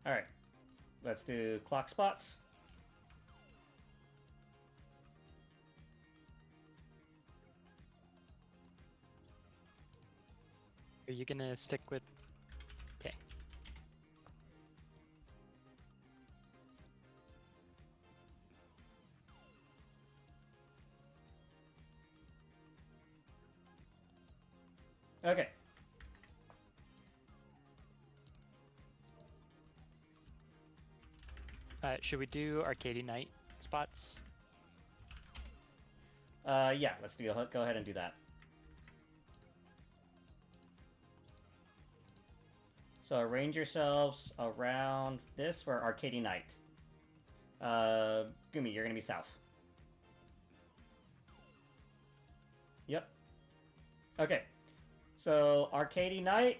Alright. Let's do clock spots. Are you gonna stick with... Okay. Okay. Should we do Arcady Night spots? Yeah, let's go ahead and do that. So arrange yourselves around this for Arcady Night. Gumi, you're gonna be south. Yep. Okay. So Arcady Night,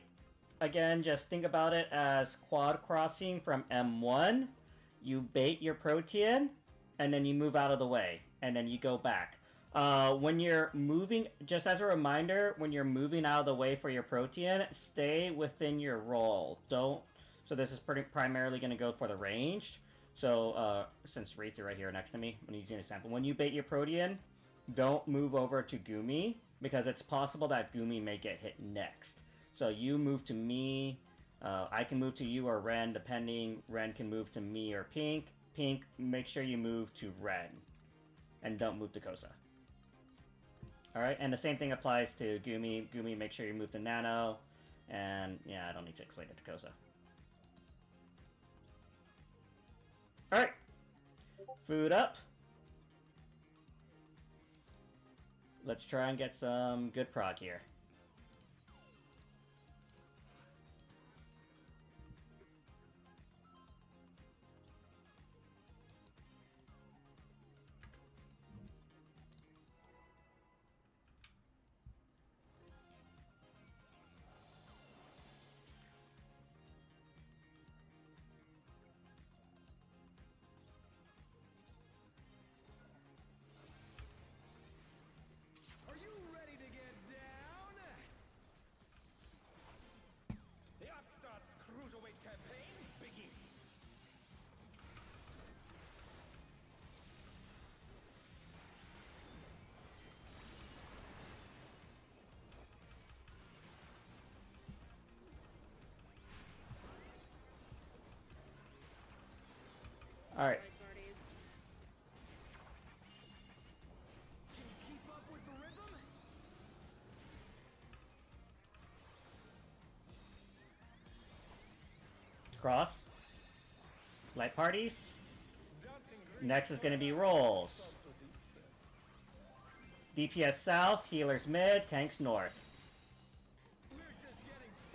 again, just think about it as quad crossing from M1. You bait your Protean, and then you move out of the way, and then you go back. When you're moving, just as a reminder, when you're moving out of the way for your Protean, stay within your roll. Don't. So this is primarily going to go for the ranged. So since Wraith, you're right here next to me, I'm using an example. When you bait your Protean, don't move over to Gumi, because it's possible that Gumi may get hit next. So you move to me. I can move to you or Ren, depending. Ren can move to me or Pink. Pink, make sure you move to Ren. And don't move to Kosa. Alright, and the same thing applies to Gumi. Gumi, make sure you move to Nano. And, yeah, I don't need to explain it to Kosa. Alright. Food up. Let's try and get some good prog here. Alright. Cross. Light parties. Next is going to be rolls. DPS south, healers mid, tanks north.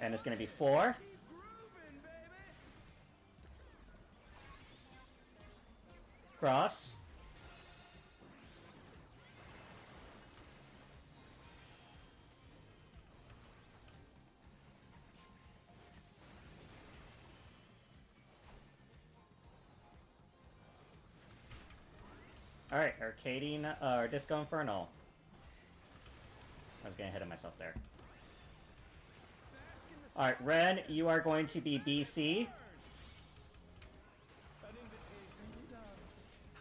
And it's going to be 4. Cross. Alright, Arcadian, or Disco Inferno. I was getting ahead of myself there. Alright, Ren, you are going to be BC.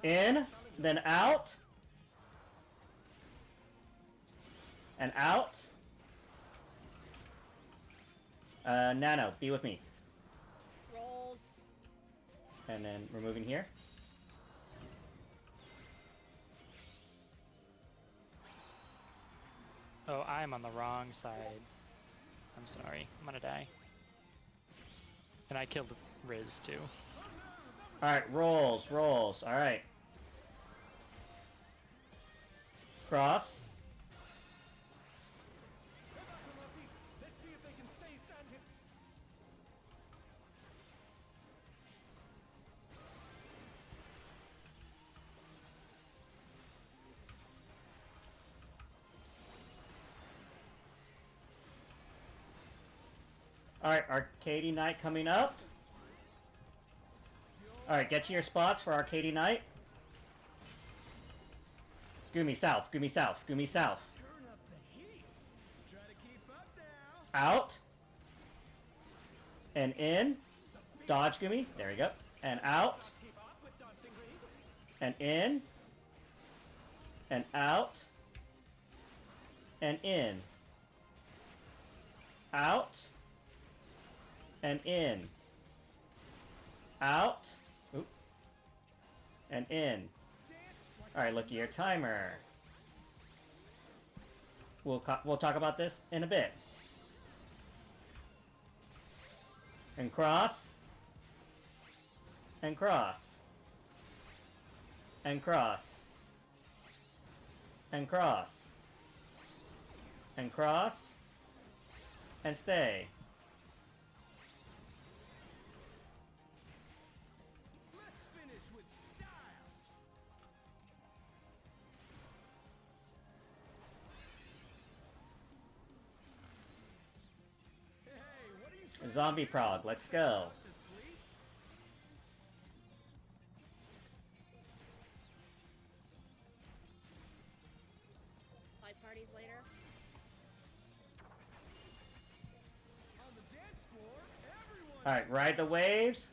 In, then out. And out. Nano, be with me. Rolls. And then we're moving here. Oh, I'm on the wrong side. I'm sorry. I'm gonna die. And I killed Riz too. Alright, rolls. Alright. Cross. Alright, Arcady Knight coming up. Alright, get to your spots for Arcady Knight. Gumi south, Gumi south, Gumi south. Out. And in. Dodge Gumi. There we go. And out. And in. And out. And in. Out. And in. Out. Oop. And in. Alright, look at your timer. We'll talk about this in a bit. And cross. And cross. And cross. And cross. And cross. And stay. Let's finish with style. Hey, what are you trying Zombie Prog, let's go. to sleep? Five parties later. On the dance floor, everyone. Alright, ride the waves.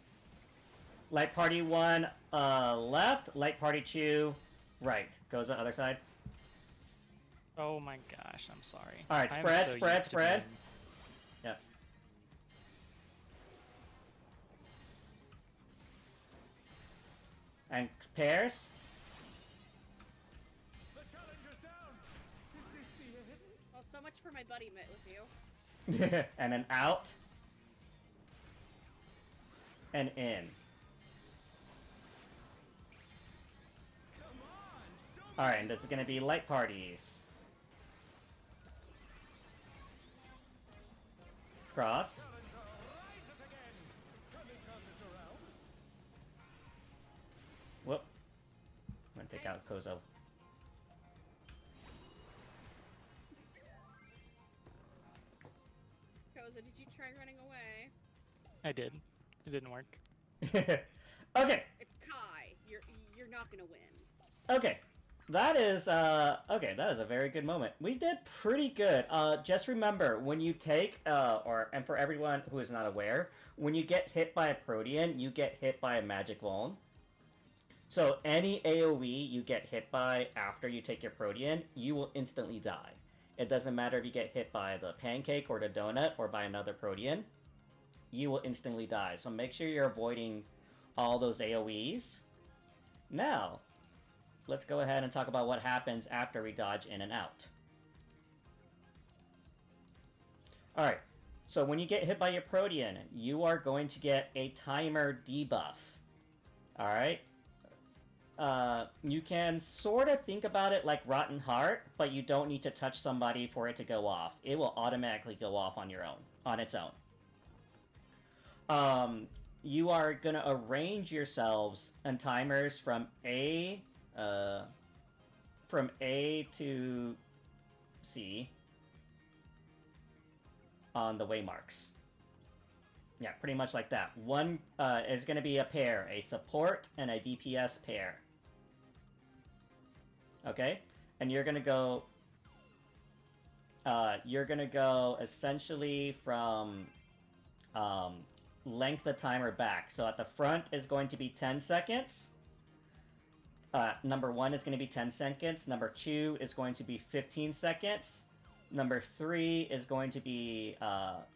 Light Party 1, left. Light Party 2, right. Goes the other side. Oh my gosh, I'm sorry. Alright, I'm spread, so spread, used to spread. being- Yeah. And pairs. The challenger's down. Is this the end? Well, so much for my buddy met with you. And then out. And in. Come on, so Alright, and this is gonna be light parties. Cross. challenger, rise it again. Can they turn this around? Whoop. I'm gonna take out Kozo. Koza, did you try running away? I did. It didn't work. Okay. It's Kai. You're not gonna win. Okay. That is a very good moment. We did pretty good. Just remember, when you take, and for everyone who is not aware, when you get hit by a Protean, you get hit by a Magic Vuln. So any AoE you get hit by after you take your Protean, you will instantly die. It doesn't matter if you get hit by the Pancake or the Donut or by another Protean, you will instantly die. So make sure you're avoiding all those AoEs. Now, let's go ahead and talk about what happens after we dodge in and out. Alright, so when you get hit by your Protean, you are going to get a timer debuff. Alright? You can sort of think about it like Rotten Heart, but you don't need to touch somebody for it to go off. It will automatically go off on your own, on its own. You are gonna arrange yourselves and timers from A to C on the waymarks. Yeah, pretty much like that. One is going to be a pair, a support and a DPS pair. Okay? And you're going to go essentially from length of timer back. So at the front is going to be 10 seconds. Number 1 is going to be 10 seconds. Number 2 is going to be 15 seconds. Number 3 is going to be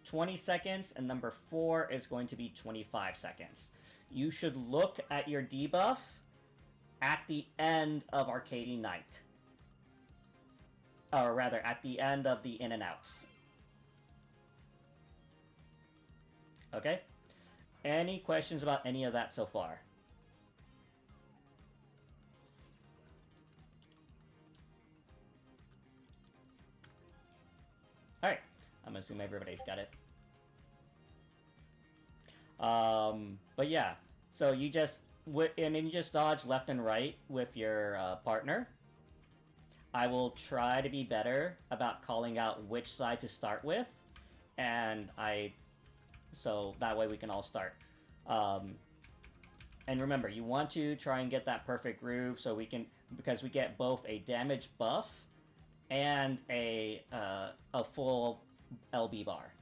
20 seconds. And number 4 is going to be 25 seconds. You should look at your debuff at the end of Arcady Night. Or rather, at the end of the in and outs. Okay? Any questions about any of that so far? Alright, I'm assuming everybody's got it. But yeah, so you just, and then you just dodge left and right with your partner. I will try to be better about calling out which side to start with, and so that way we can all start. And remember, you want to try and get that perfect groove so we can, because we get both a damage buff and a full LB bar.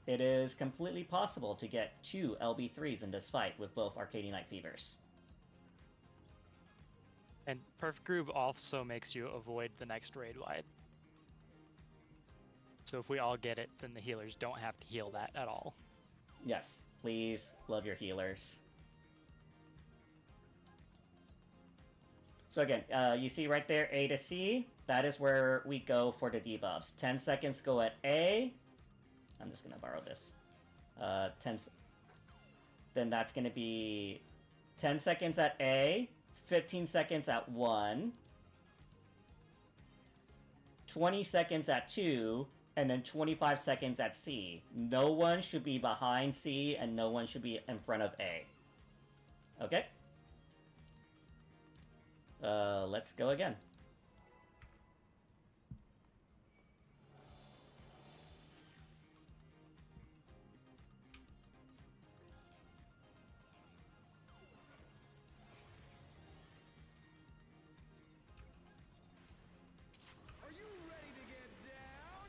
it is completely possible to get 2 LB3s in this fight with both Arcady Night Fevers. And Perfect Groove also makes you avoid the next raid wide. So if we all get it, then the healers don't have to heal that at all. Yes, please love your healers. So again, you see right there, A to C. That is where we go for the debuffs. 10 seconds go at A. I'm just going to borrow this. Then that's going to be 10 seconds at A, 15 seconds at 1, 20 seconds at 2, and then 25 seconds at C. No one should be behind C, and no one should be in front of A. Okay? Let's go again. Are you ready to get down?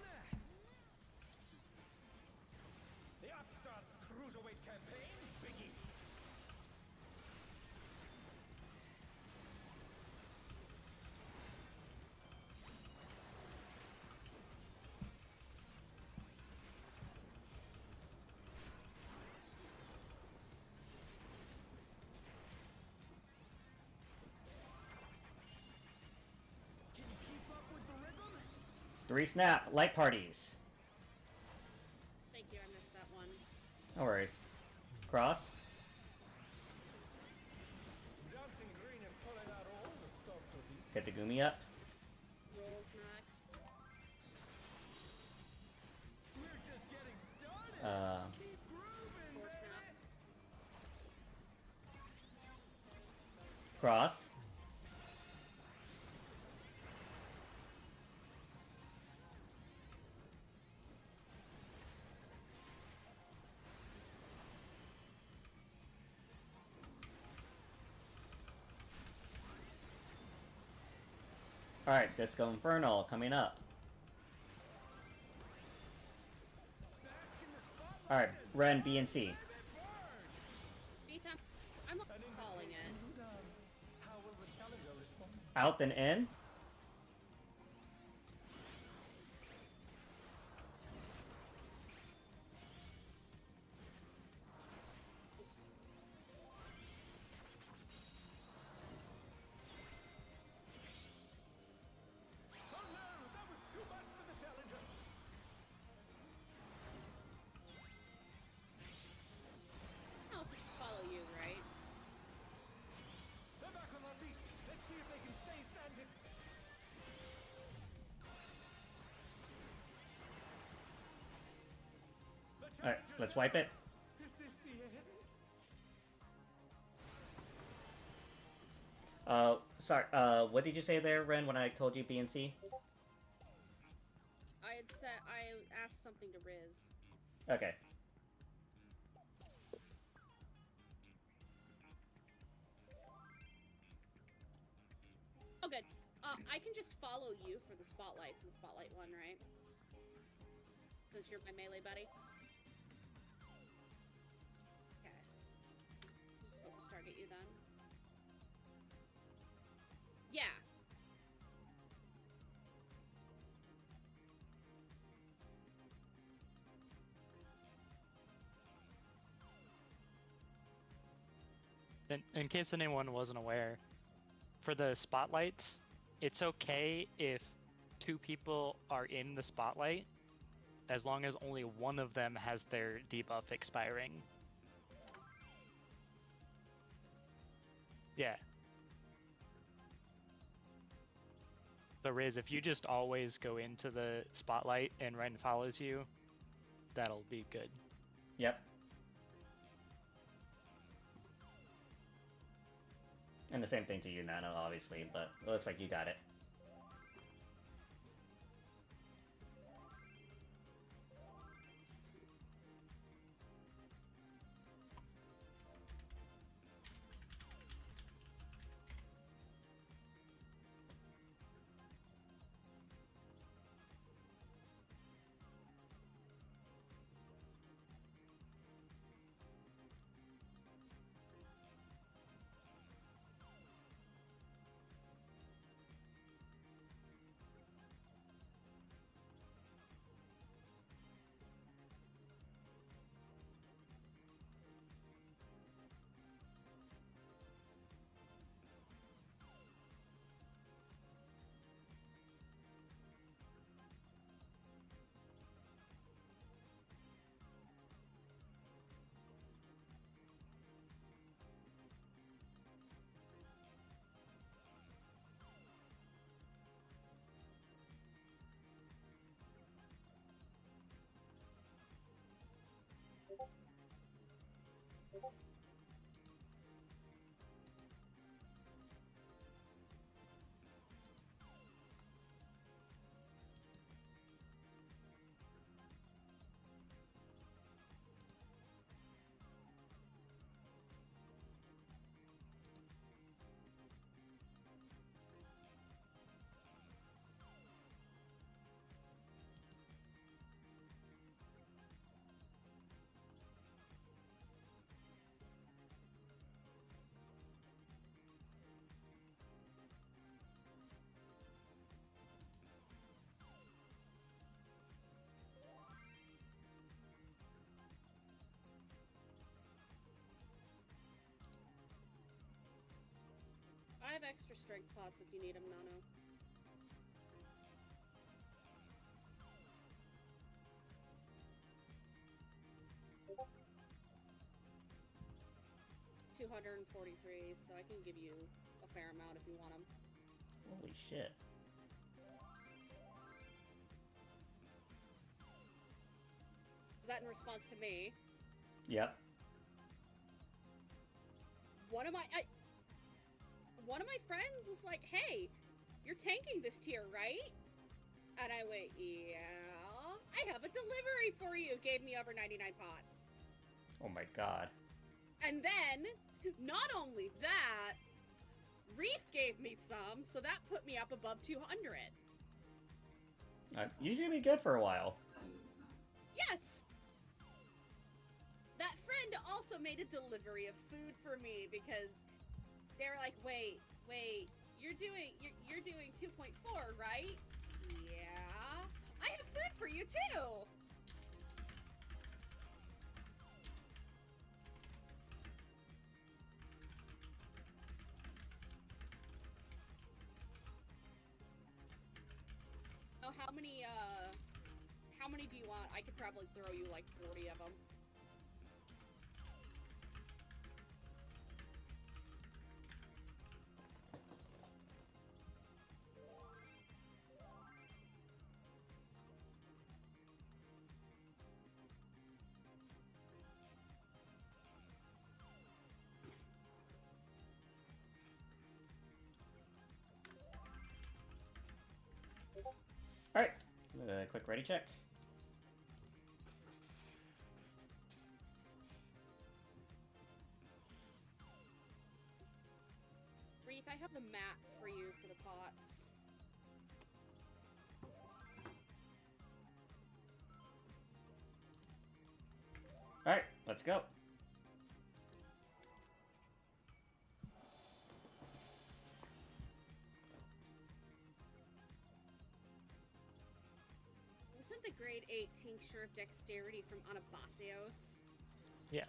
The Upstarts Cruiserweight campaign begins. Can you keep up with the rhythm? 3 snap, light parties. Thank you, I missed that one. No worries. Cross. Dancing Green is pulling out all the stops of these. Get the Gumi up. Rolls next. We're just getting started. Keep grooving, Four baby. snap. Cross. Alright, Disco Infernal coming up. Alright, Ren, B, and C. Beef him. I'm calling it. How will the challenger respond? Out, then in. Oh no, that was too much for the challenger. I'll also just follow you, right? They're back on their feet. Let's see if they can stay standing. The Alright, challenger's let's wipe it. Is this the end? Sorry, what did you say there, Ren, when I told you B and C? I had said I asked something to Riz. Okay. Oh, good. I can just follow you for the spotlights in Spotlight 1, right? Since you're my melee buddy. Okay. Just focus target you then. Yeah. In case anyone wasn't aware, for the spotlights, it's okay if 2 people are in the spotlight, as long as only one of them has their debuff expiring. Yeah. So Riz, if you just always go into the spotlight and Ren follows you, that'll be good. Yep. And the same thing to you, Nano, obviously, but it looks like you got it. have extra strength pots if you need them, Nano. $243, so I can give you a fair amount if you want them. Holy shit. Is that in response to me? Yep. One of my friends was like, "Hey, you're tanking this tier, right?" And I went, "Yeah, I have a delivery for you." Gave me over 99 pots. Oh my god. And then, not only that, Reef gave me some, so that put me up above 200. Usually be good for a while. Yes! That friend also made a delivery of food for me because they were like, wait, you're doing 2.4, right? Yeah. I have food for you too! Oh, how many do you want? I could probably throw you like 40 of them. Alright. Quick ready check. Reef, I have the map for you for the pots. Alright, let's go. Wasn't the grade 8 tincture of dexterity from Anabasios? Yeah.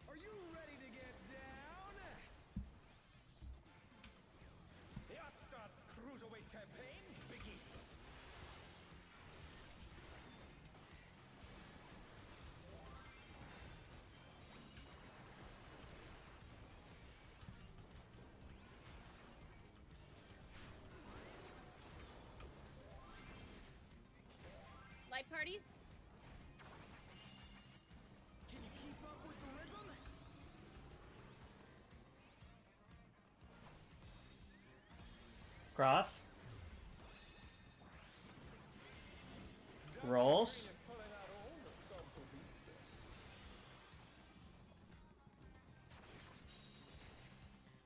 Are you ready to get down? The Upstarts Cruiserweight campaign begins. Life parties? Can you keep up with the rhythm? Cross. Rolls.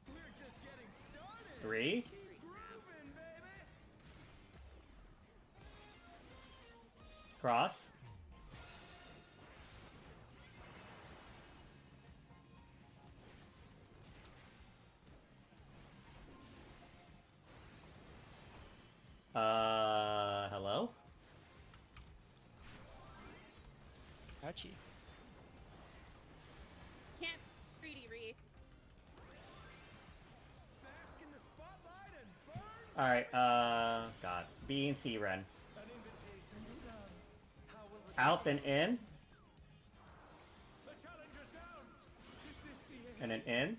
We're just getting started. 3. Keep grooving, baby. Cross. Hello? Ouchie. Can't greedy Reef. Bask in the spotlight and burn. Alright, God. B and C run. An invitation to dance. How will the Out, then in, The challenger's down. Is this the and end? then in.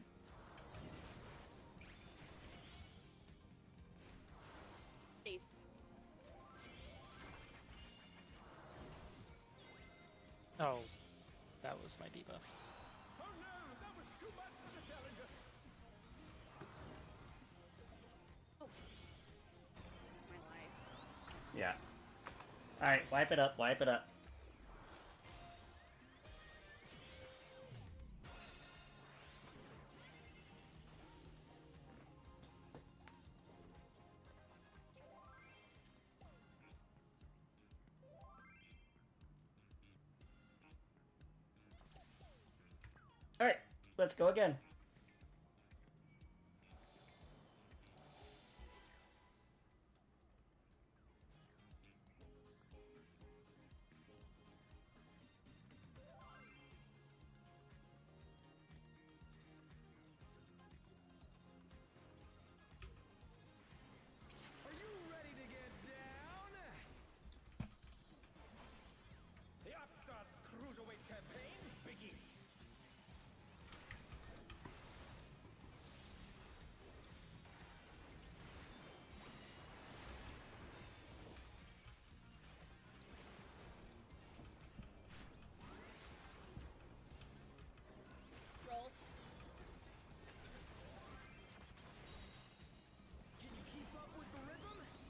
Ace. Oh, that was my debuff. Oh no, that was too much for the challenger. Oh. My life. Yeah. Alright, wipe it up, wipe it up. Alright, let's go again.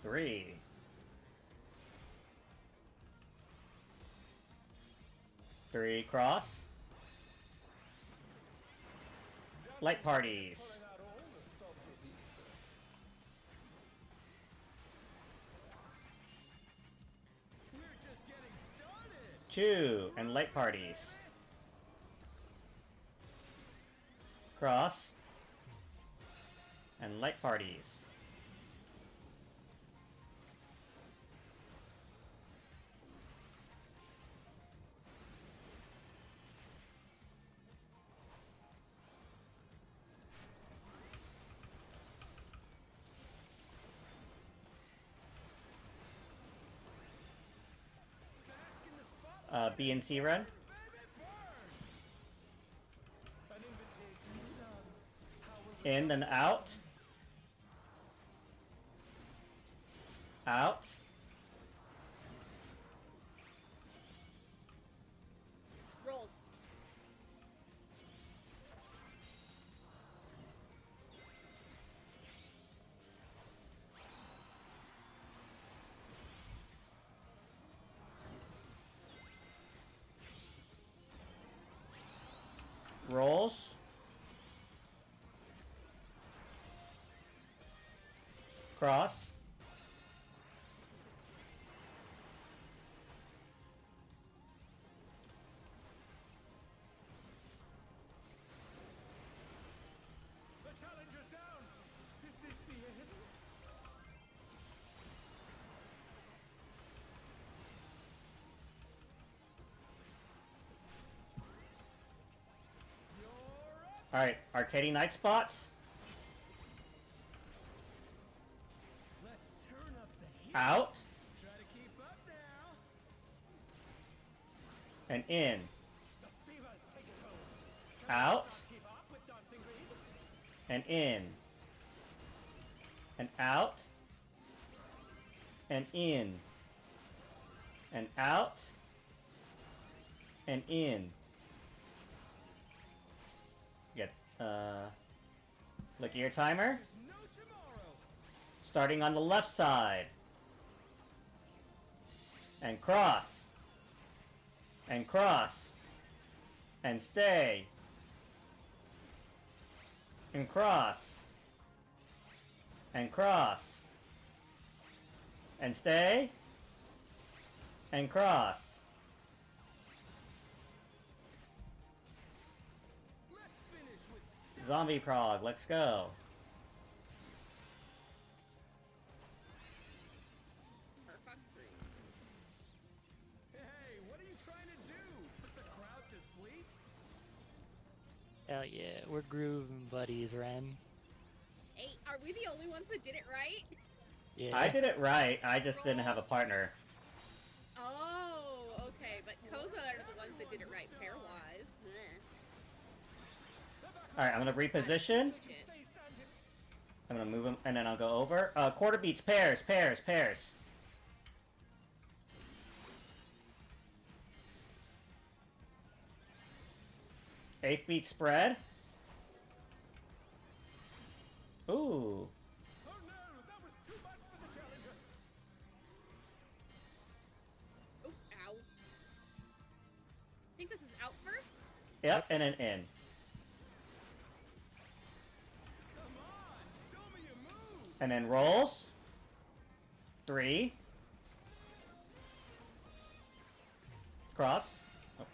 3. Three cross. Light parties. Pulling out all the stops with these. 2 and light parties. Cross. And light parties. B and C run. In and out. Out. Rolls. Rolls. Cross. The challenger's down. Is this the end? Alright, Arcady Night spots. Let's turn up the heat. Out. Try to keep up now. And in. The fever's taken hold. Out. Keep up with dancing green. And in. And out. And in. And out. And in. Get, look at your timer. There's no tomorrow. Starting on the left side. And cross. And cross. And stay. And cross. And cross. And stay. And cross. Let's finish with step. Zombie Prog, let's go. Perfect. Hey, what are you trying to do? Put the crowd to sleep? Hell yeah, we're grooving buddies, Ren. Hey, are we the only ones that did it right? Yeah. I did it right, I just didn't have a partner. Oh, okay, but Koza are the ones that did it right pairwise. Alright, I'm gonna reposition. Shit. Stay standing. I'm gonna move him, and then I'll go over. Quarter beats, pairs, pairs, pairs. Eighth beat spread. Ooh. Oh no, that was too much for the challenger. Oh, ow. I think this is out first. Yep, and then in. Come on, show me your moves. And then rolls. 3. Cross. Oh,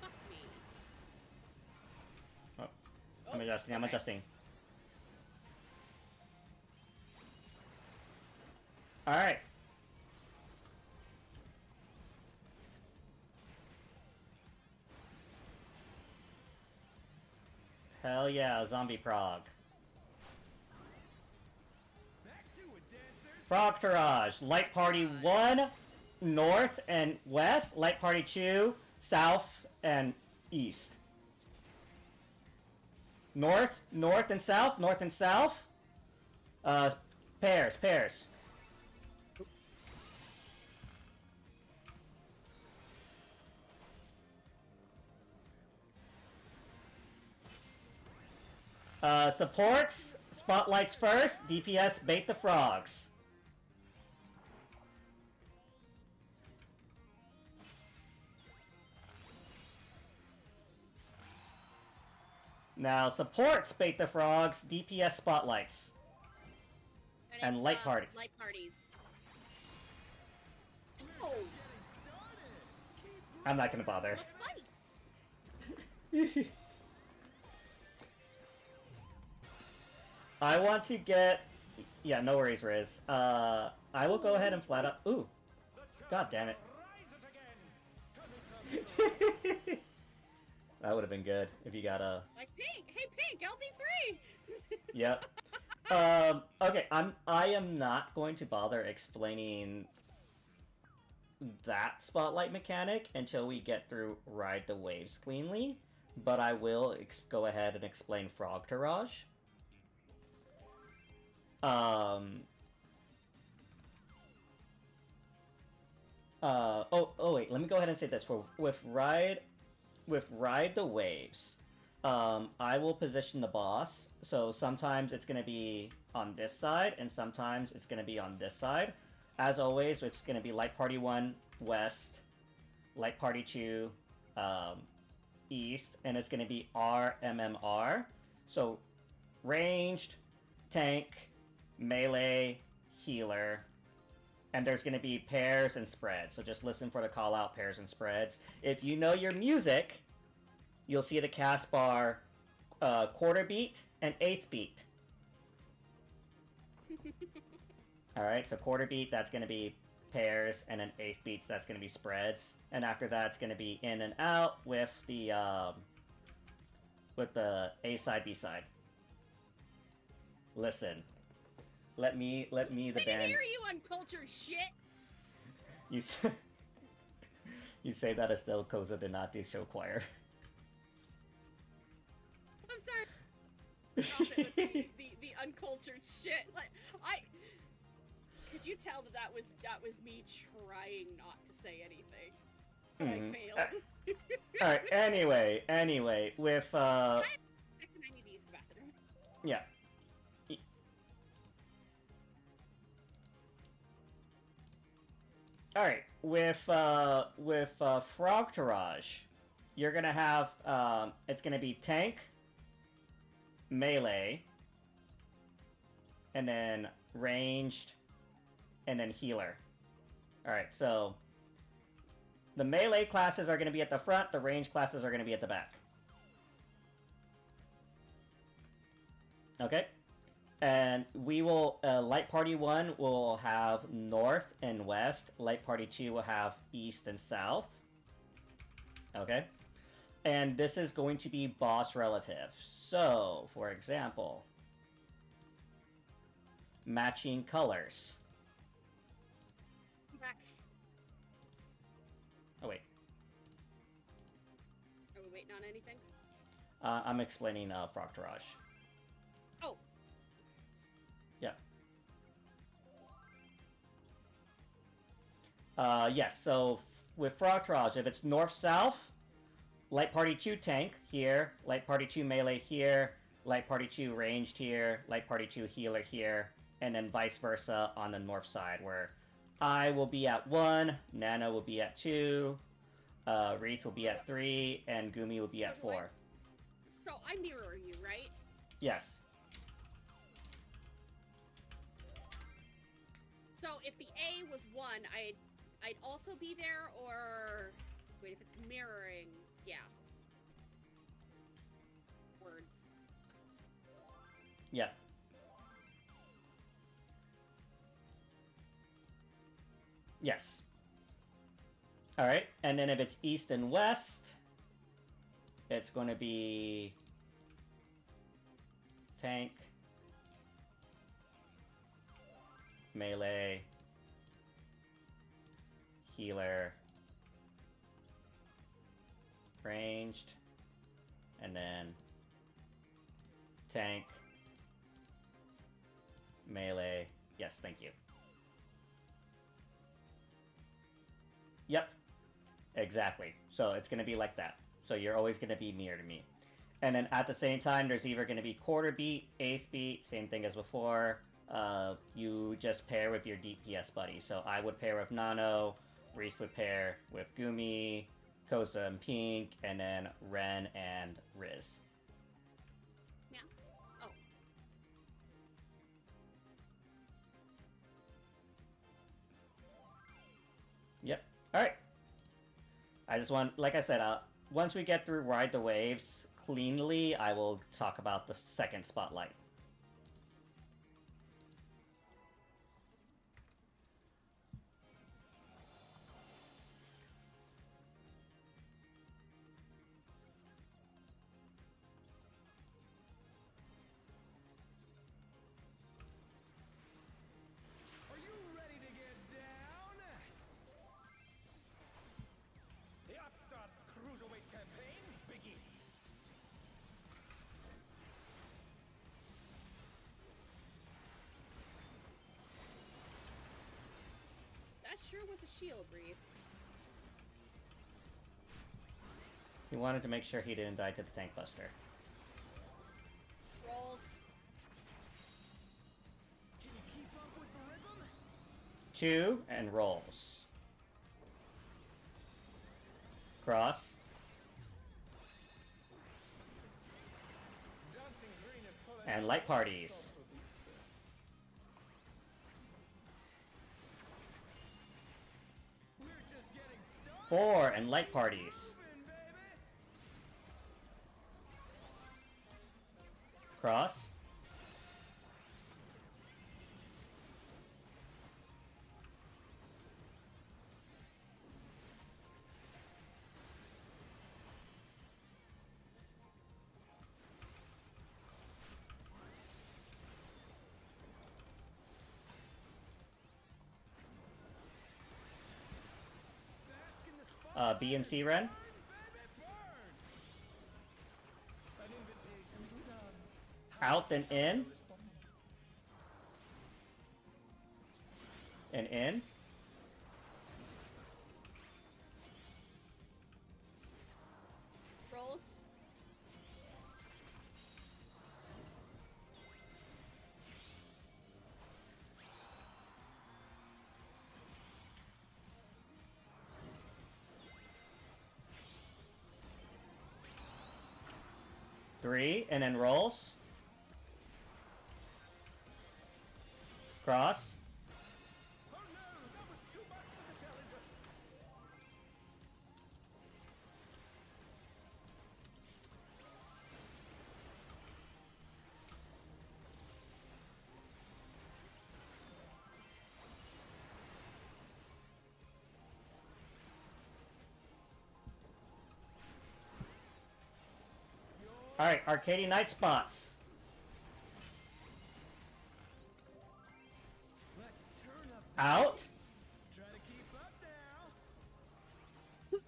fuck me. Oh, I'm Oh, adjusting, I'm okay. adjusting. Alright. Hell yeah, Zombie Prog. Back to it, dancers. Frog Tarage. Light Party 1, north and west. Light Party 2, south and east. North, north and south, north and south. Pairs, pairs. Supports, spotlights first, DPS bait the frogs. Now, supports Bait the Frogs, DPS spotlights. And it's, light parties. Light parties. Oh, I'm not gonna bother. nice. I want to get... Yeah, no worries, Riz. I will go ahead and flat up... Ooh. God damn it. That would have been good if you got a... Like Pink! Hey Pink, LB3! Yep. Okay, I am not going to bother explaining that spotlight mechanic until we get through Ride the Waves cleanly, but I will go ahead and explain Frog Tourage. Wait, let me go ahead and say this. With Ride the Waves, I will position the boss, so sometimes it's going to be on this side, and sometimes it's going to be on this side. As always, it's going to be Light Party 1, West, Light Party 2, East, and it's going to be RMMR. So, ranged, tank, melee, healer, and there's going to be pairs and spreads. So just listen for the call out pairs and spreads. If you know your music, you'll see the cast bar quarter beat and eighth beat. Alright, so quarter beat, that's going to be pairs, and then eighth beats, that's going to be spreads. And after that, it's going to be in and out with the A side, B side. Listen. Let me the band... Hear you uncultured shit! You say, you say that Estelle Koza did not do show choir. I'm sorry. Stop it with the uncultured shit. Like, could you tell that was me trying not to say anything? But I failed. Alright, anyway, with I need to use the bathroom. Yeah. Alright, with Frog Tourage, you're gonna have, it's gonna be tank, melee, and then ranged, and then healer. Alright, so the melee classes are gonna be at the front, the ranged classes are gonna be at the back. Okay? And we will, Light Party 1 will have North and West. Light Party 2 will have East and South. Okay? And this is going to be boss relative. So, for example, matching colors. I'm back. Oh, wait. Are we waiting on anything? I'm explaining Frog Tourage. Oh. Yeah. Yes, so with Frog Tourage, if it's north-south, Light Party 2 tank here, Light Party 2 melee here, Light Party 2 ranged here, Light Party 2 healer here, and then vice versa on the north side, where I will be at 1, Nana will be at 2, Wreath will be at 3, and Gumi will be at 4. So I mirror you, right? Yes. So if the A was 1, I'd also be there, or wait, if it's mirroring, yeah. Words. Yeah. Yes. Alright, and then if it's east and west, it's going to be tank, melee, healer, ranged, and then tank, melee. Yes, thank you. Yep, exactly. So it's going to be like that. So you're always going to be near to me. And then at the same time, there's either going to be quarter beat, eighth beat, same thing as before. You just pair with your DPS buddy. So I would pair with Nano, Reef would pair with Gumi, Koza and Pink, and then Ren and Riz. I just want, like I said, once we get through Ride the Waves cleanly, I will talk about the second spotlight. Are you ready to get down? The Upstarts Cruiserweight campaign begins. That sure was a shield wreath. He wanted to make sure he didn't die to the Tank Buster. Rolls. Can you keep up with the rhythm? Chew and rolls. Cross. Dancing Green is pulling And light parties. We're just getting started. 4 and light parties. Moving, baby. Cross. Bask in the spotlight. B and C run. Burn, baby, burn. An invitation to dance. Out then in. And in. Rolls. Three, and then rolls. Cross. Oh no, that was too much for the challenger. Alright, Arcady Night spots. Let's turn up the Out heat. Try to keep up now.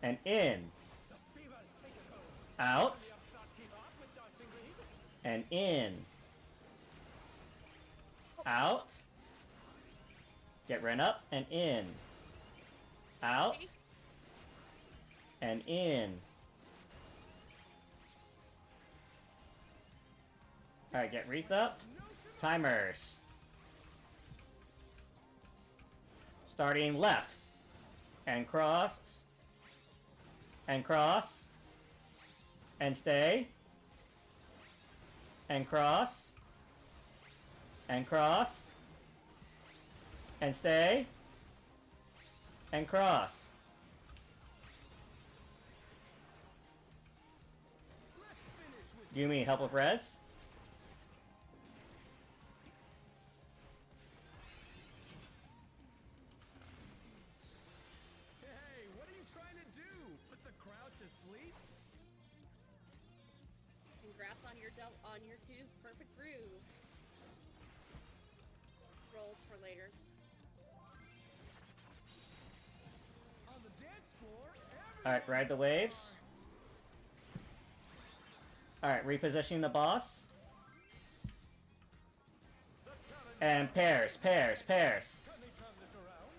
and in. The fever's taken hold. Out The Upstart keep up with Dancing Green. and in. Out. Get Ren up and in. Out and in. Alright, get Wreath up. Timers. Starting left. And cross. And cross. And stay. And cross. And cross. And stay. And cross. Let's finish with Do you need help with res? Hey, what are you trying to do? Put the crowd to sleep? Congrats on your two's perfect groove. Rolls for later. On the dance floor, Alright, ride the waves. Alright, repositioning the boss. And pairs, pairs, pairs. can they turn this around?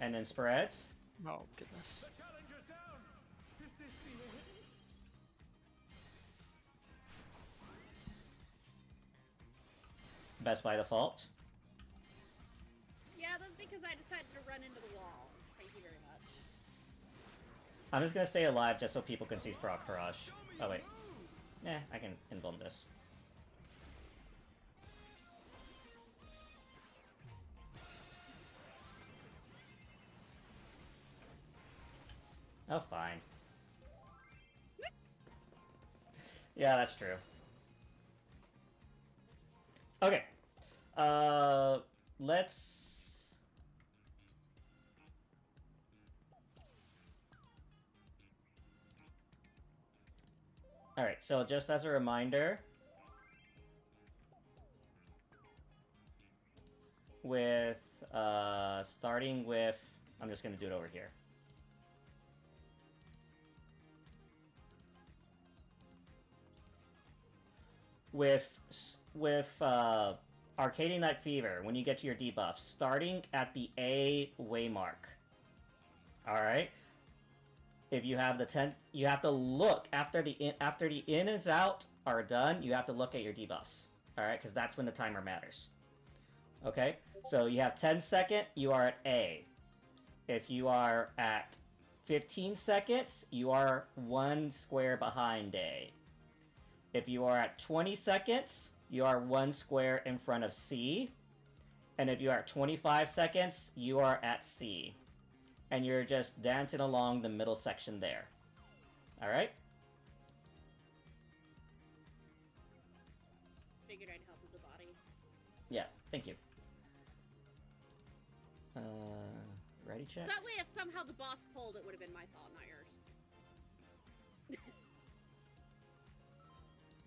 And then spreads. Oh goodness. The challenger's down. Is this the end? Best by default. Yeah, that's because I decided to run into the wall. Thank you very much. I'm just gonna stay alive just so people can see Frog Barrage. Oh wait. Yeah, I can invuln this. Oh, fine. Yeah, that's true. Okay. Let's... Alright, so just as a reminder, with, starting with... I'm just gonna do it over here. With Arcadian Night Fever, when you get to your debuffs, starting at the A waymark. Alright? If you have the 10, you have to look after the in and out are done, you have to look at your debuffs. Alright? Because that's when the timer matters. Okay? So you have 10 second, you are at A. If you are at 15 seconds, you are 1 square behind A. If you are at 20 seconds, you are 1 square in front of C. And if you are at 25 seconds, you are at C. And you're just dancing along the middle section there. Alright? Figured I'd help as a body. Yeah, thank you. Ready check? So that way, if somehow the boss pulled, it would have been my fault, not yours.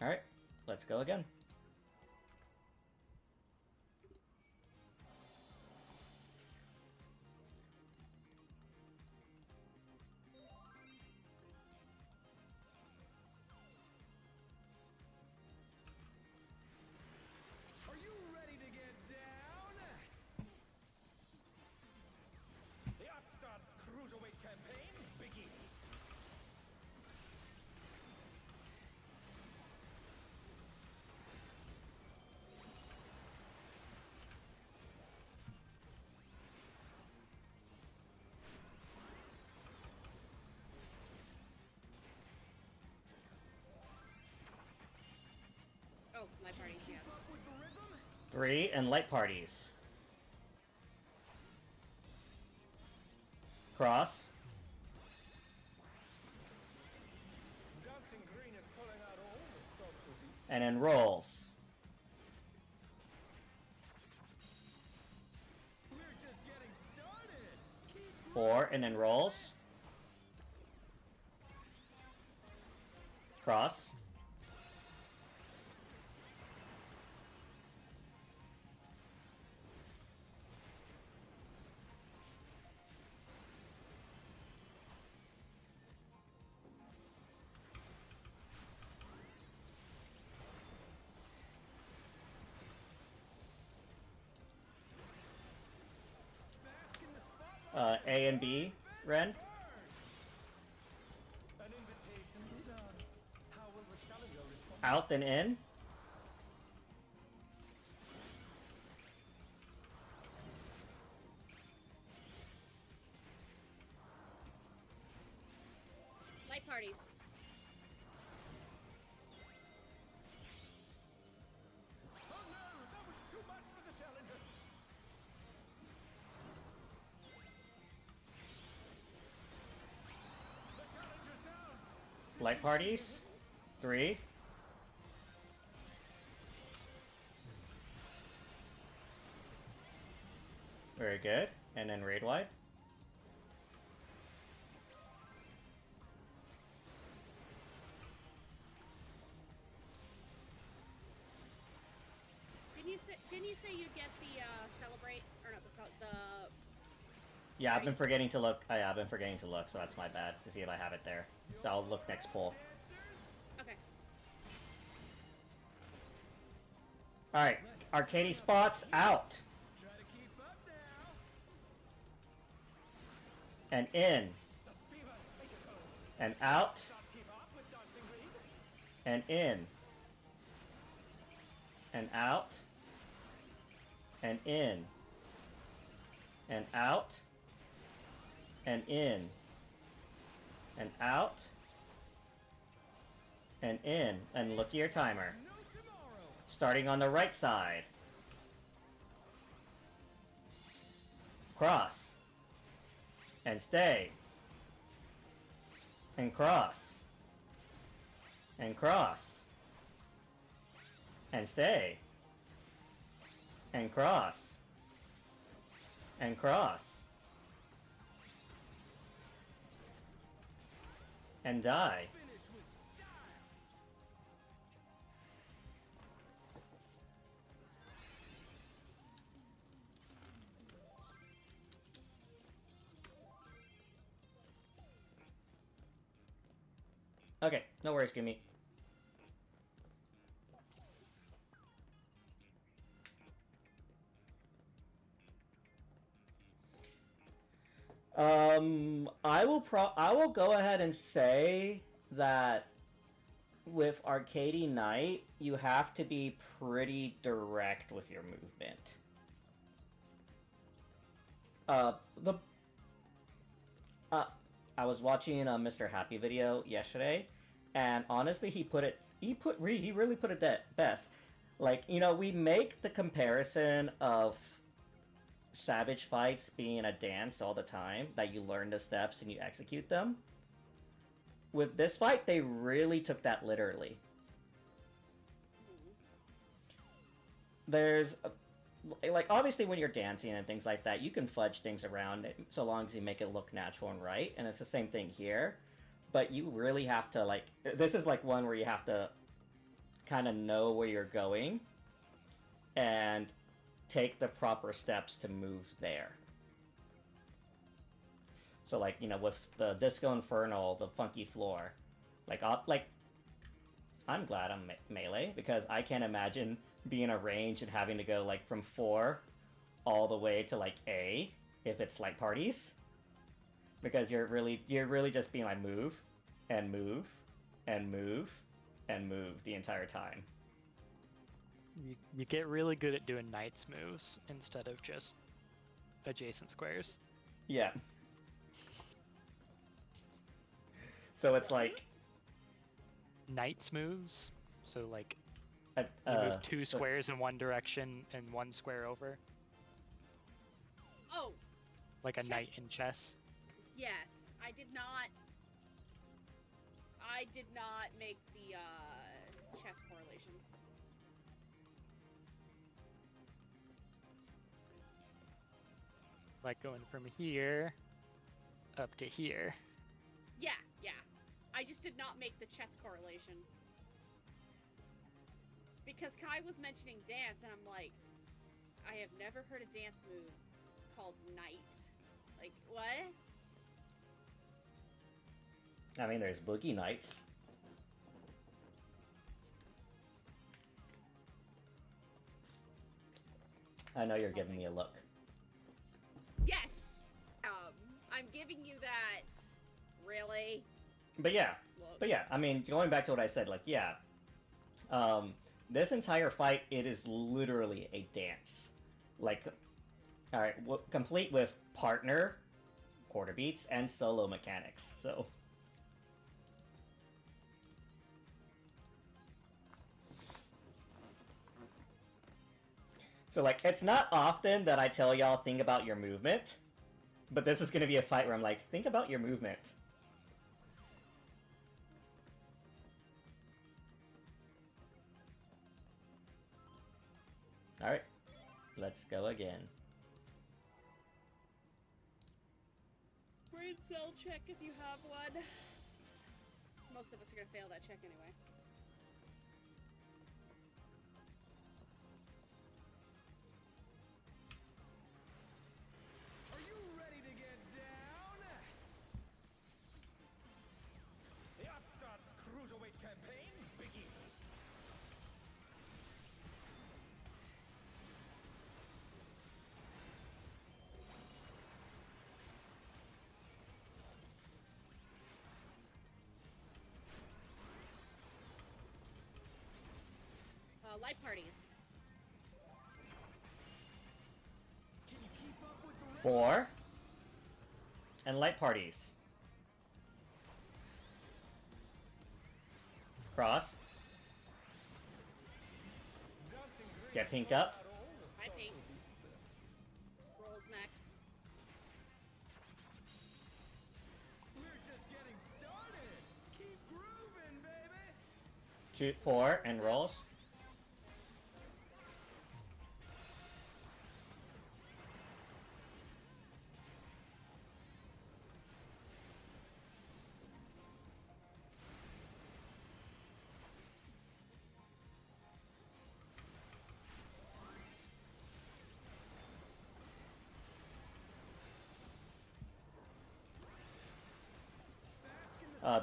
Alright, let's go again. Are you ready to get down? The Upstarts Cruiserweight campaign begins. Oh, my party's, yeah. Keep up with the rhythm? 3 and light parties. Cross. Dancing Green is pulling out all the stops with each. And then rolls. We're just getting started. Keep 4 and then rolls. Cross. bask in the spotlight. A and B, Ren. An invitation to dance. How will the challenger respond? Out then in. Light parties. Oh no, that was too much for the challenger. The challenger's down. Light parties. 3. Very good. And then raid wide. Didn't you say you'd get the celebrate or not the Yeah, I've been Parties. forgetting to look. Oh, yeah, I've been forgetting to look, so that's my bad. To see if I have it there. So I'll look next poll. okay. Alright. Arcady spots out. Try to keep up now. And in. The fever take it home. And out. Can't keep up with Dancing Green. And in. And out. And in. And out. And in. And out. And in. And look at your timer. No tomorrow. Starting on the right side. Cross. And stay. And cross. And cross. And stay. And cross. And cross. And die. Finish with style. Okay, no worries, Gimme. I will go ahead and say that with Arcady Knight, you have to be pretty direct with your movement. I was watching a Mr. Happy video yesterday, and honestly, he really put it best. Like, you know, we make the comparison of Savage fights being a dance all the time, that you learn the steps and you execute them. With this fight, they really took that literally. There's like, obviously when you're dancing and things like that, you can fudge things around so long as you make it look natural and right, and it's the same thing here. But you really have to, like, this is like one where you have to kind of know where you're going and take the proper steps to move there. So, like, you know, with the Disco Infernal, the funky floor, like, I'm glad I'm melee, because I can't imagine being a range and having to go, like, from 4 all the way to, like, A, if it's light parties. Because you're really just being like, move, and move, and move, and move the entire time. You get really good at doing Knight's moves instead of just adjacent squares. Yeah. So it's like... Knight's moves, so like you move 2 squares in one direction and 1 square over. Oh! Like a Chess. knight in chess. Yes, I did not make the chess correlation. Like going from here up to here. Yeah. I just did not make the chess correlation. Because Kai was mentioning dance, and I'm like, I have never heard a dance move called Knight. Like, what? I mean, there's Boogie Nights. I know you're giving me a look. Yes! I'm giving you that. Really? But yeah, Look. I mean, going back to what I said, like, yeah. This entire fight, it is literally a dance. Like, alright, complete with partner, quarter beats, and solo mechanics, so... So, like, it's not often that I tell y'all think about your movement, but this is gonna be a fight where I'm like, think about your movement. Alright, let's go again. Brain cell check if you have one. Most of us are gonna fail that check anyway. Are you ready to get down? The Upstart's Cruiserweight campaign begins. Light parties. Can you keep up with the rest? 4. And light parties. Cross. Dancing Green Get pink up. got all the Hi, stuff Pink. to beat that. Rolls next. We're just getting started. 2, 4, and rolls.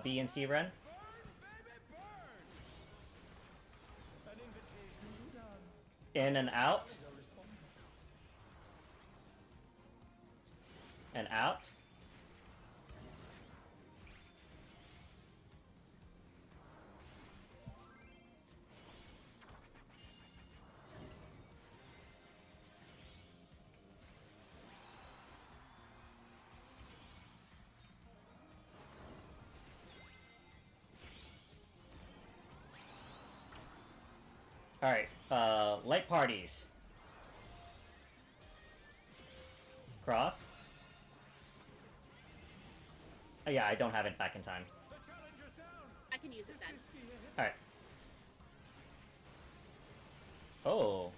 B and C run. Burn, baby, burn! An invitation to dance. In and out. Challenger responding. And out. Alright, light parties. Cross. Oh yeah, I don't have it back in time. The challenger's down. I can use it then. This is the end. Alright. Oh.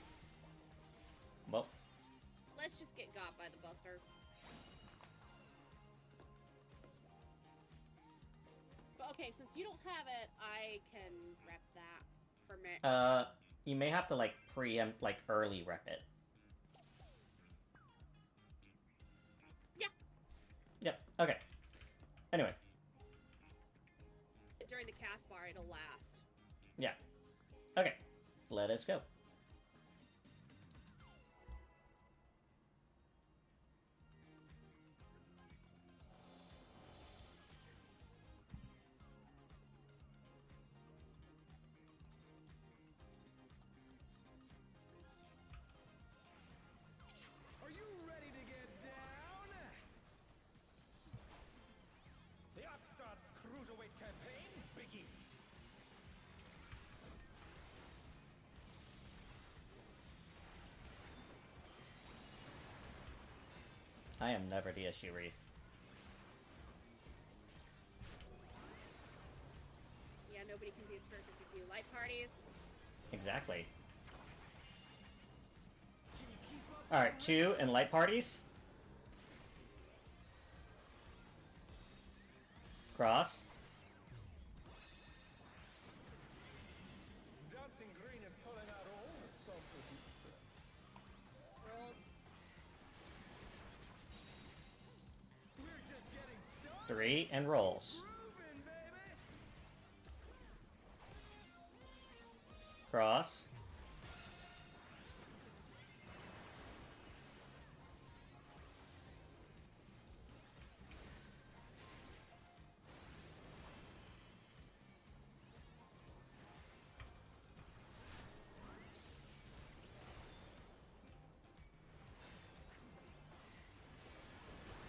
Well, Let's just get got by the Buster. But okay, since you don't have it, I can rep that for me. you may have to, like, preempt, like, early rep it. Yeah. Yep, okay. Anyway, During the cast bar, it'll last. yeah. Okay, let us go. Are you ready to get down? The Upstarts Cruiserweight campaign begins. I am never the issue, Wreath. Yeah, nobody can be as perfect as you. Light parties. Exactly. Can you keep up? Alright, 2 and light parties. Cross. Dancing Green is pulling out all the stops with these. Rolls. We're just getting started. 3 and rolls. Groovin', baby. Cross.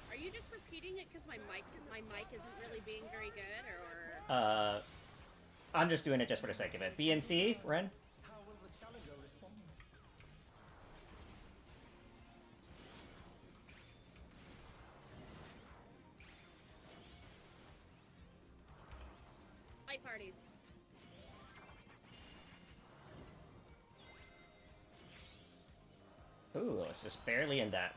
Are you just repeating it because my mic isn't really being very good, or? I'm just doing it just for the sake of it. B and C, Ren. How will the challenger respond? Light parties. Ooh, it's just barely in that.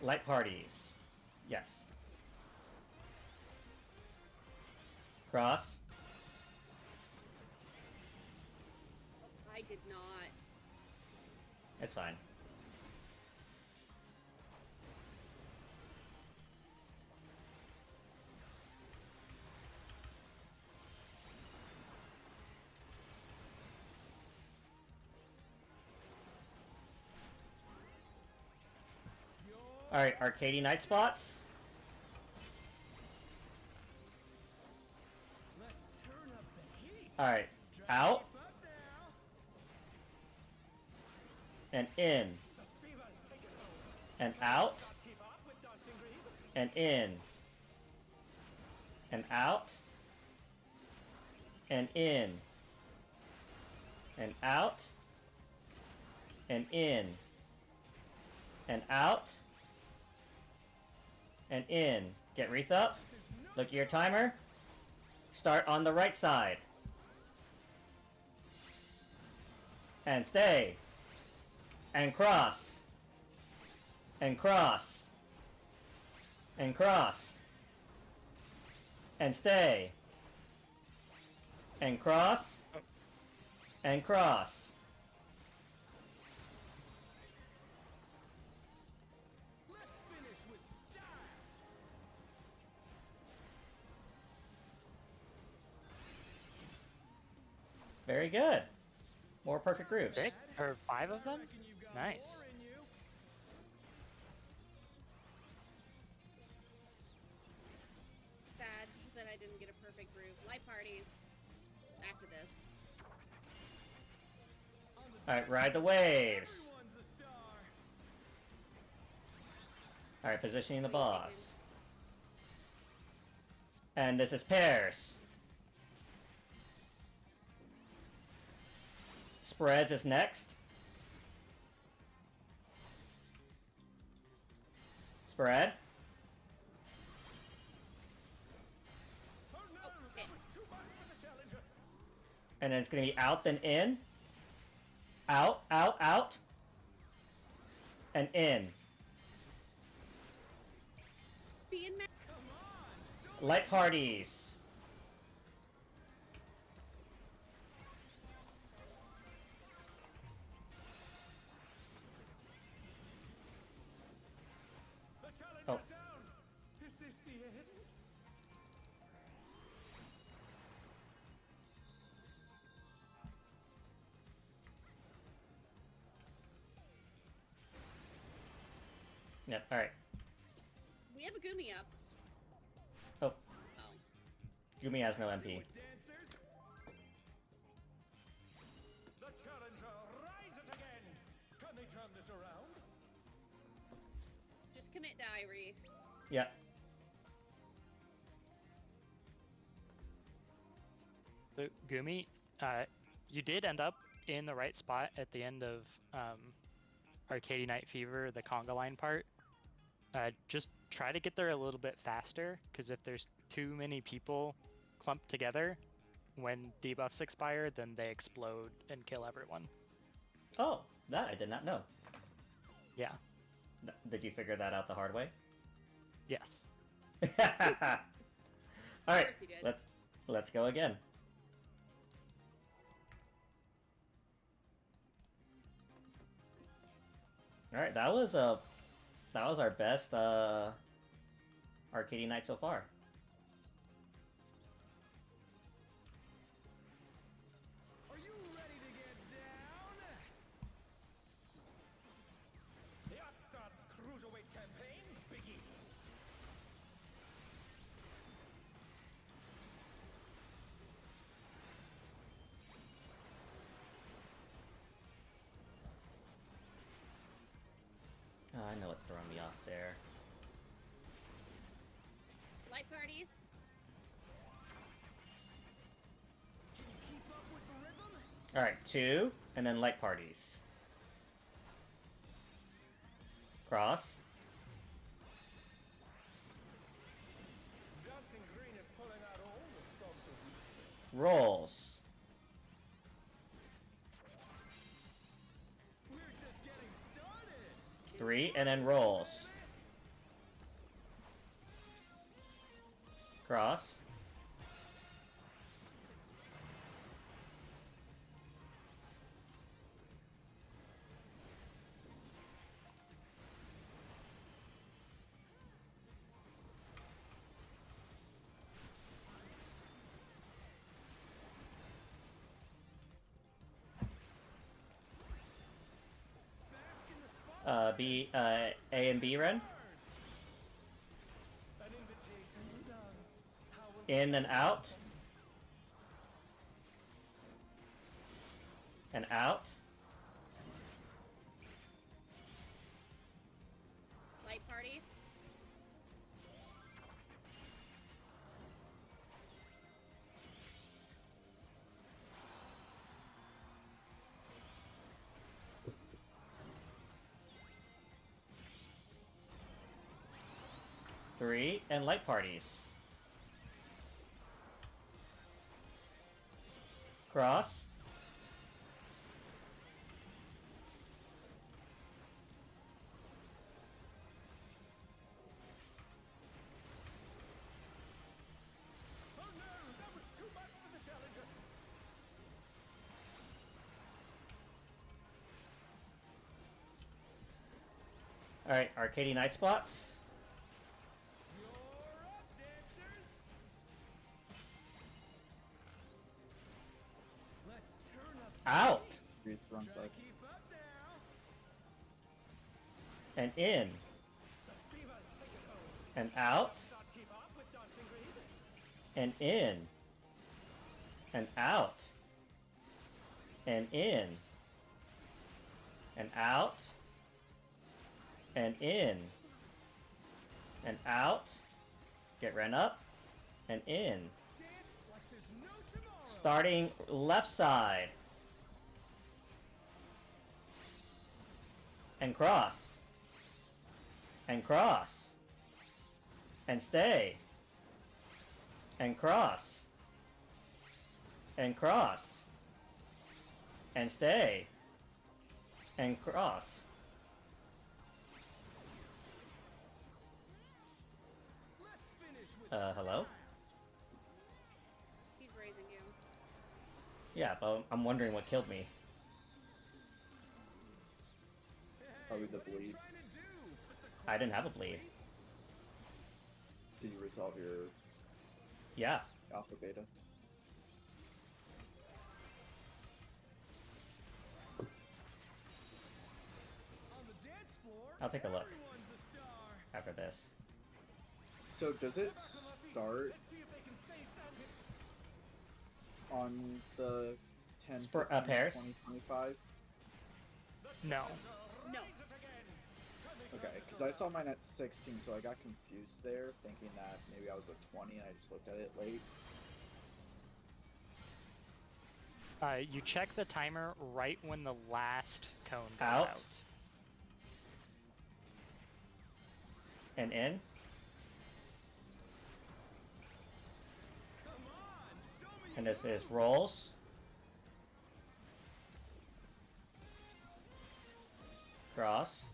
Light parties. Yes. Cross. I did not. It's fine. Alright, Arcady Night Spots. Let's turn up the heat. Alright, out and in The fever's taken hold. and out Can't keep up with Dancing Green. and in and out and in and out and in and out and in. Get wreath up. Look at your timer. Start on the right side. And stay. And cross. And cross. And cross. And stay. And cross. And cross. Let's finish with style. Very good. More perfect grooves. 6 or 5 of them? Reckon you've got Nice. more in you. Sad that I didn't get a perfect groove. Light parties after this. Alright, ride the waves. Everyone's a star. Alright, positioning the boss. And this is pairs. Spreads is next. Spread. Oh no, that was too much for the challenger. And then it's going to be out, then in. Out, out, out. And in. Being mad. Come on, so Light parties. the challenger's Oh. down. Is this the end? Yep, alright. We have a Gumi up. Oh, Oh. Gumi has no Do MP. it, dancers. The challenger rises again. Can they turn this around? Just commit diary. Yep. So, Gumi, you did end up in the right spot at the end of Arcady Night Fever, the conga line part. Just try to get there a little bit faster, because if there's too many people clumped together when debuffs expire, then they explode and kill everyone. Oh, that I did not know. Yeah. Did you figure that out the hard way? Yes. Alright, course he did. let's go again. Alright, that was our best arcade night so far. Are you ready to get down? The Upstarts Cruiserweight campaign begins. Oh, I know what's throwing me off there. Light parties. Can you keep up with the rhythm? Alright, 2, and then light parties. Cross. Dancing Green is pulling out all the stops of weakness. Rolls. We're just getting started. 3, and then rolls. Cross. Bask in the spot. A and B run. An invitation to dance. How will In and out. And out. Light parties. 3, and light parties. Cross. Oh no, that was too much for the challenger. Alright, Arcady Night Spots. You're up, dancers. Let's turn up the Out. heat. Three wrong Try side. to keep up now. And in. The fevers take it home. And out. Start keep up with dancing greed. And in. And out. And in. And out. And in. And out. Get Ren up. And in. Dance like there's no tomorrow. Starting left side. And cross. And cross. And stay. And cross. And cross. And stay. And cross. Let's finish with Hello? He's raising you. Yeah, but I'm wondering what killed me. Probably the what are you bleed. trying to do? Put the I didn't have a bleed. Did you resolve your Yeah. alpha beta? on the dance floor. I'll take a look Everyone's a star. after this. So does it start Let's see if they can stay standing. on the 10, Spur- 15, pairs? 20, 25? No. No. Okay, because I saw mine at 16, so I got confused there, thinking that maybe I was a 20 and I just looked at it late. You check the timer right when the last cone goes Out. out. And in. Come on, show me And your this is rolls. Cross.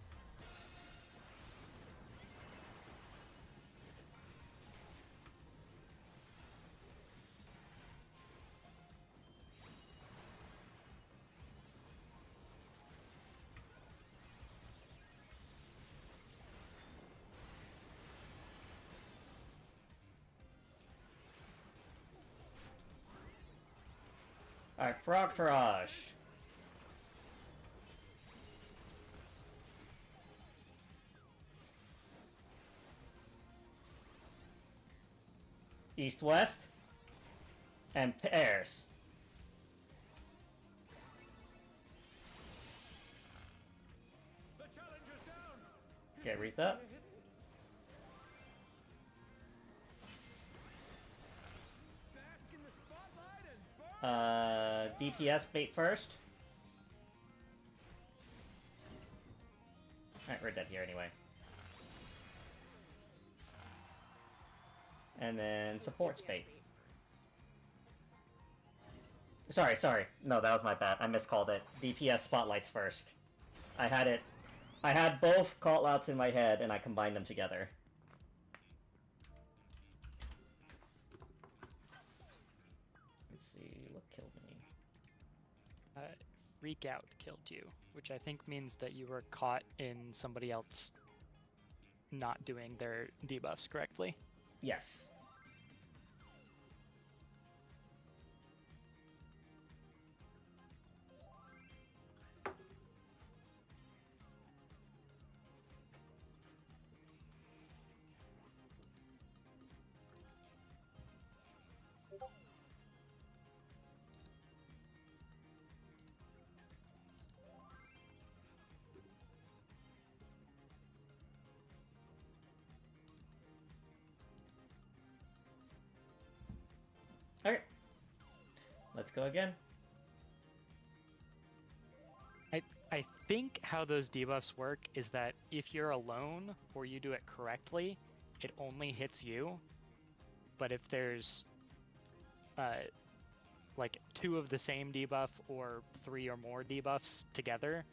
Alright, Frog Rush. East West. And pairs. The challenger's down. Get Wreath up. Bask in the spotlight and burn. DPS bait first. Alright, we're dead here anyway. And then supports bait. Sorry. No, that was my bad. I miscalled it. DPS spotlights first. I had both call-outs in my head and I combined them together. Let's see, what killed me? Freak out killed you, which I think means that you were caught in somebody else not doing their debuffs correctly. Yes. Okay. Let's go again. I think how those debuffs work is that if you're alone or you do it correctly, it only hits you. But if there's like 2 of the same debuff or 3 or more debuffs together,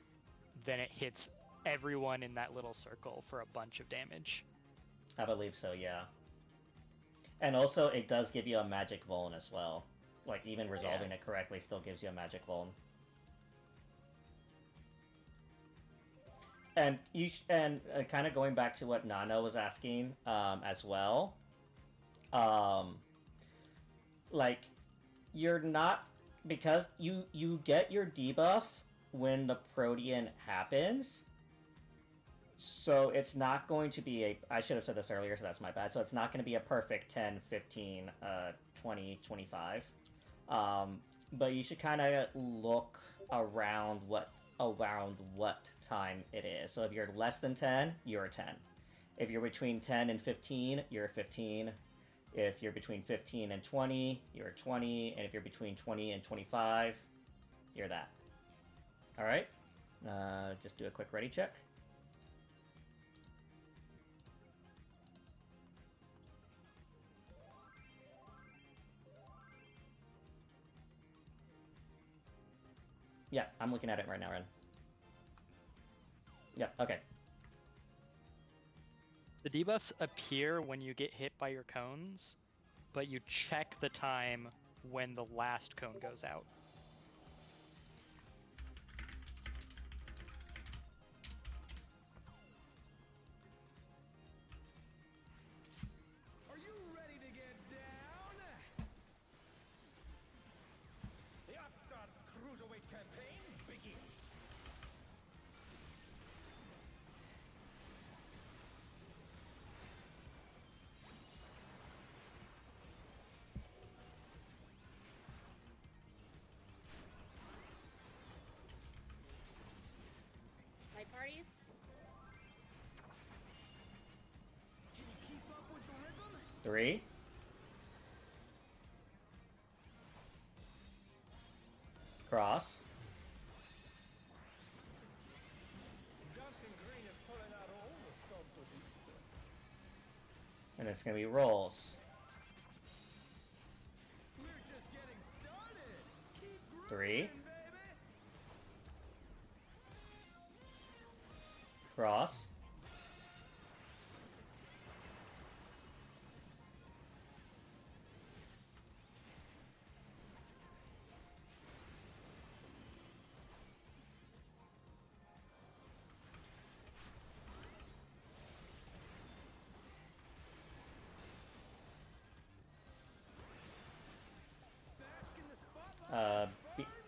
then it hits everyone in that little circle for a bunch of damage. I believe so, yeah. And also, it does give you a magic vuln as well. Like, even resolving it correctly still gives you a magic vuln. And kind of going back to what Nano was asking as well, like, you're not, because you get your debuff when the Protean happens, so it's not going to be a, I should have said this earlier, so that's my bad, so it's not going to be a perfect 10, 15, 20, 25, but you should kind of look around what time it is. So if you're less than 10, you're a 10. If you're between 10 and 15, you're a 15. If you're between 15 and 20, you're a 20. And if you're between 20 and 25, you're that. Alright? Just do a quick ready check. Yeah, I'm looking at it right now, Ren. Yeah, okay. The debuffs appear when you get hit by your cones, but you check the time when the last cone goes out. Are you ready to get down? The Upstart's Cruiserweight campaign begins. Night parties? Can you keep up with the rhythm? 3. Cross. Johnson Green is pulling out all the stops with Easter. And it's going to be rolls. We're just getting started. Keep 3. grooving, baby. Cross. Bask in the spotlight.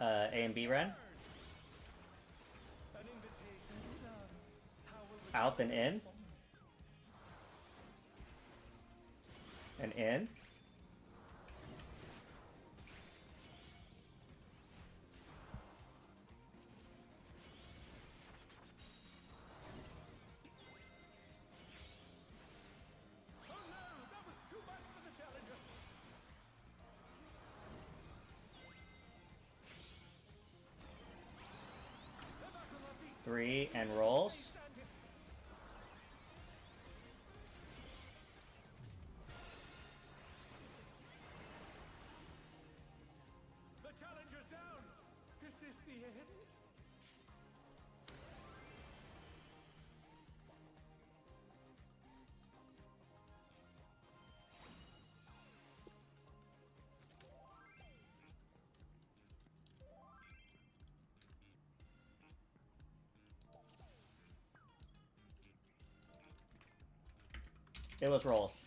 A and B Ren. An invitation to love. How will we Out and in. And in. Oh no, that was too much for the challenger. They're back on their feet. 3 and rolls. Standing. The challenger's down. Is this the end? It was rolls.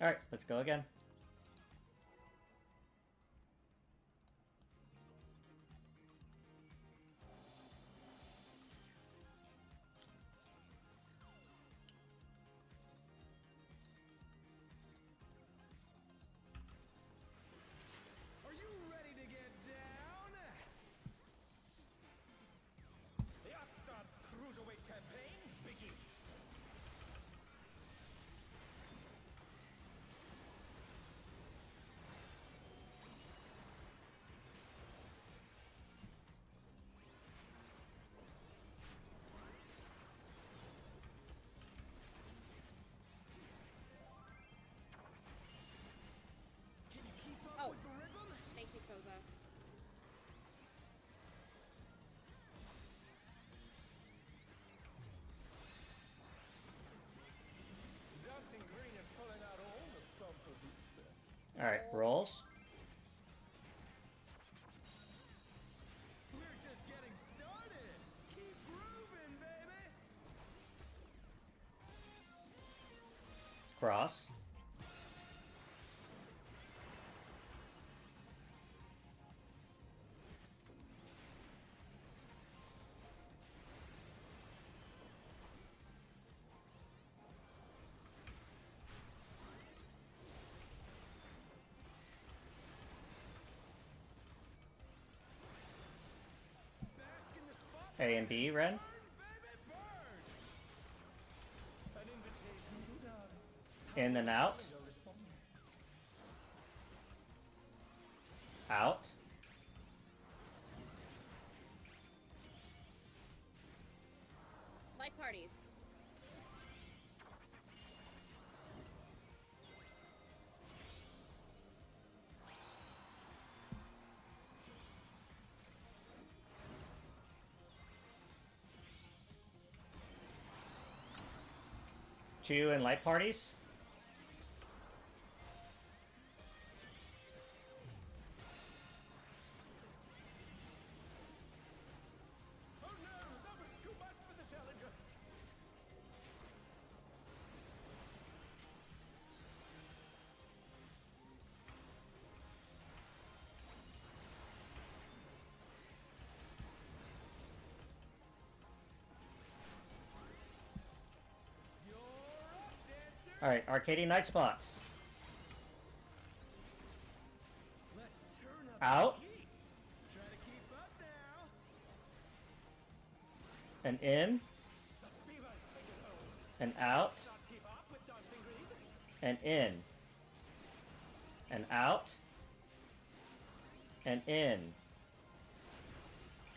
Alright, let's go again. Are you ready to get down? The Upstart's Cruiserweight campaign begins. Alright, rolls. We're just getting started. Keep grooving, baby. Cross. Bask in the spot. A and B, Ren. Burn, baby, burn. An invitation to dance. In and out. Out. Light parties. Chew and light parties. Oh no, that was too much for the challenger. You're up, dancer. Alright, Arcady Night Spots. Let's turn up Out. the heat. Try to keep up now. And in. The fever's taken hold. And out. Not keep up with dancing green. And in. And out. And in.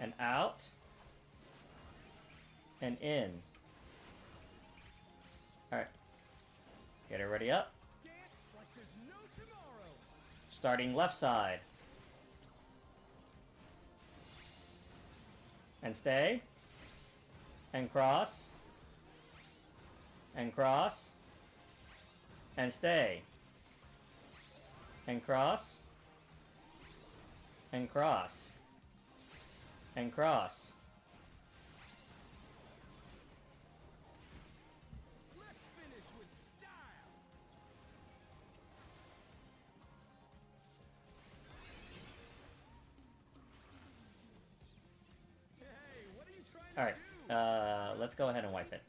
And out. And in. Alright. Get everybody up. Dance like there's no tomorrow. Starting left side. And stay. And cross. And cross. And stay. And cross. And cross. And cross. Let's finish with style. Hey, what are you trying Alright. to do? Let's go ahead and wipe it.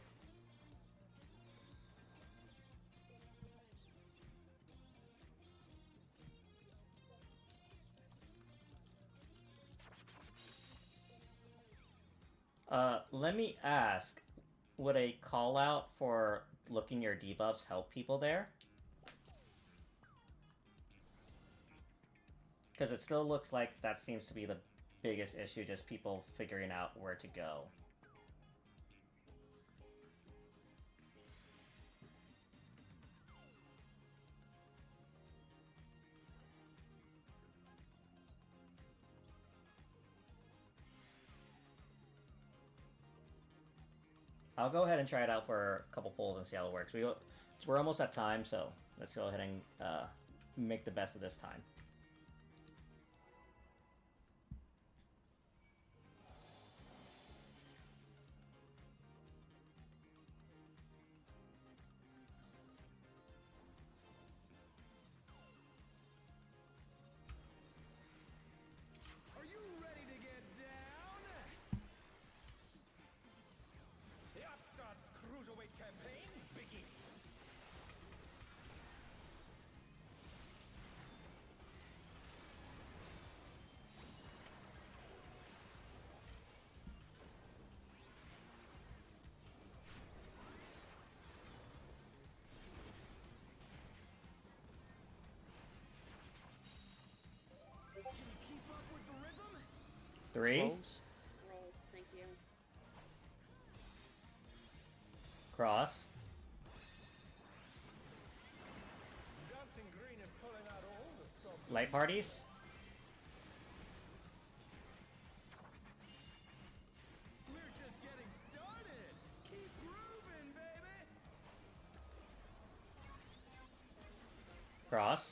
Let me ask, would a call out for looking your debuffs help people there? Because it still looks like that seems to be the biggest issue, just people figuring out where to go. I'll go ahead and try it out for a couple pulls and see how it works. We're almost at time, so let's go ahead and make the best of this time. Are you ready to get down? The Upstart's Cruiserweight campaign begins. Can you keep up with the rhythm? 3, Rolls. Rolls, thank you. cross, Dancing green is pulling out all the stops. light parties, We're just getting started. Keep grooving, baby. cross,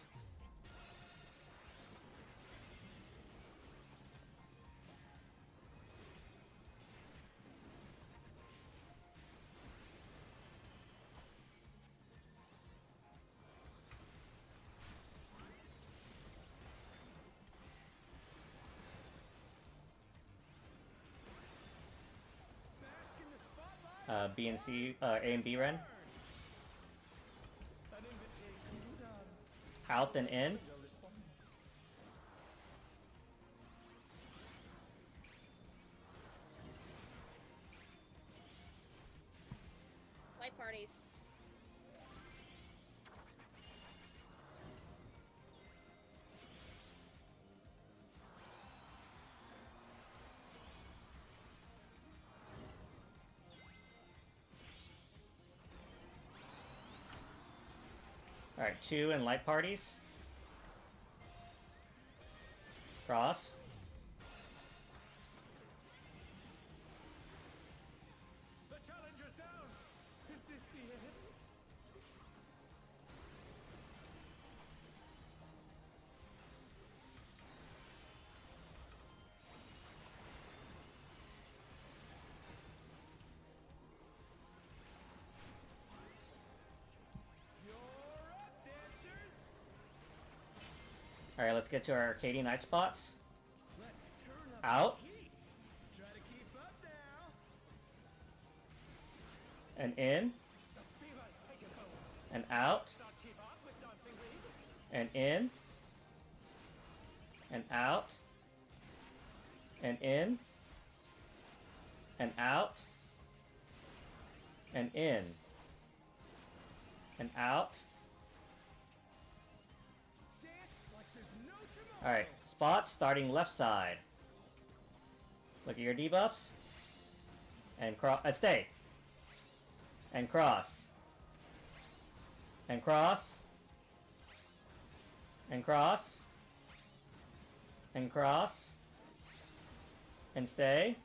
B and C, A and B run. An invitation to dance. Out and in. Light parties. Alright, 2 and light parties. Cross. The challenger's down. Is this the end? You're up, dancers. Alright, let's get to our Arcady Night spots. Let's turn up Out. the heat. Try to keep up now. And in. The fever's taken hold. And out. Start keep up with dancing lead. And in. And out. And in. And out. And in. And out. Dance like there's no tomorrow. Alright, spots starting left side. Look at your debuff. And stay. And cross. And cross. And cross. And cross. And stay.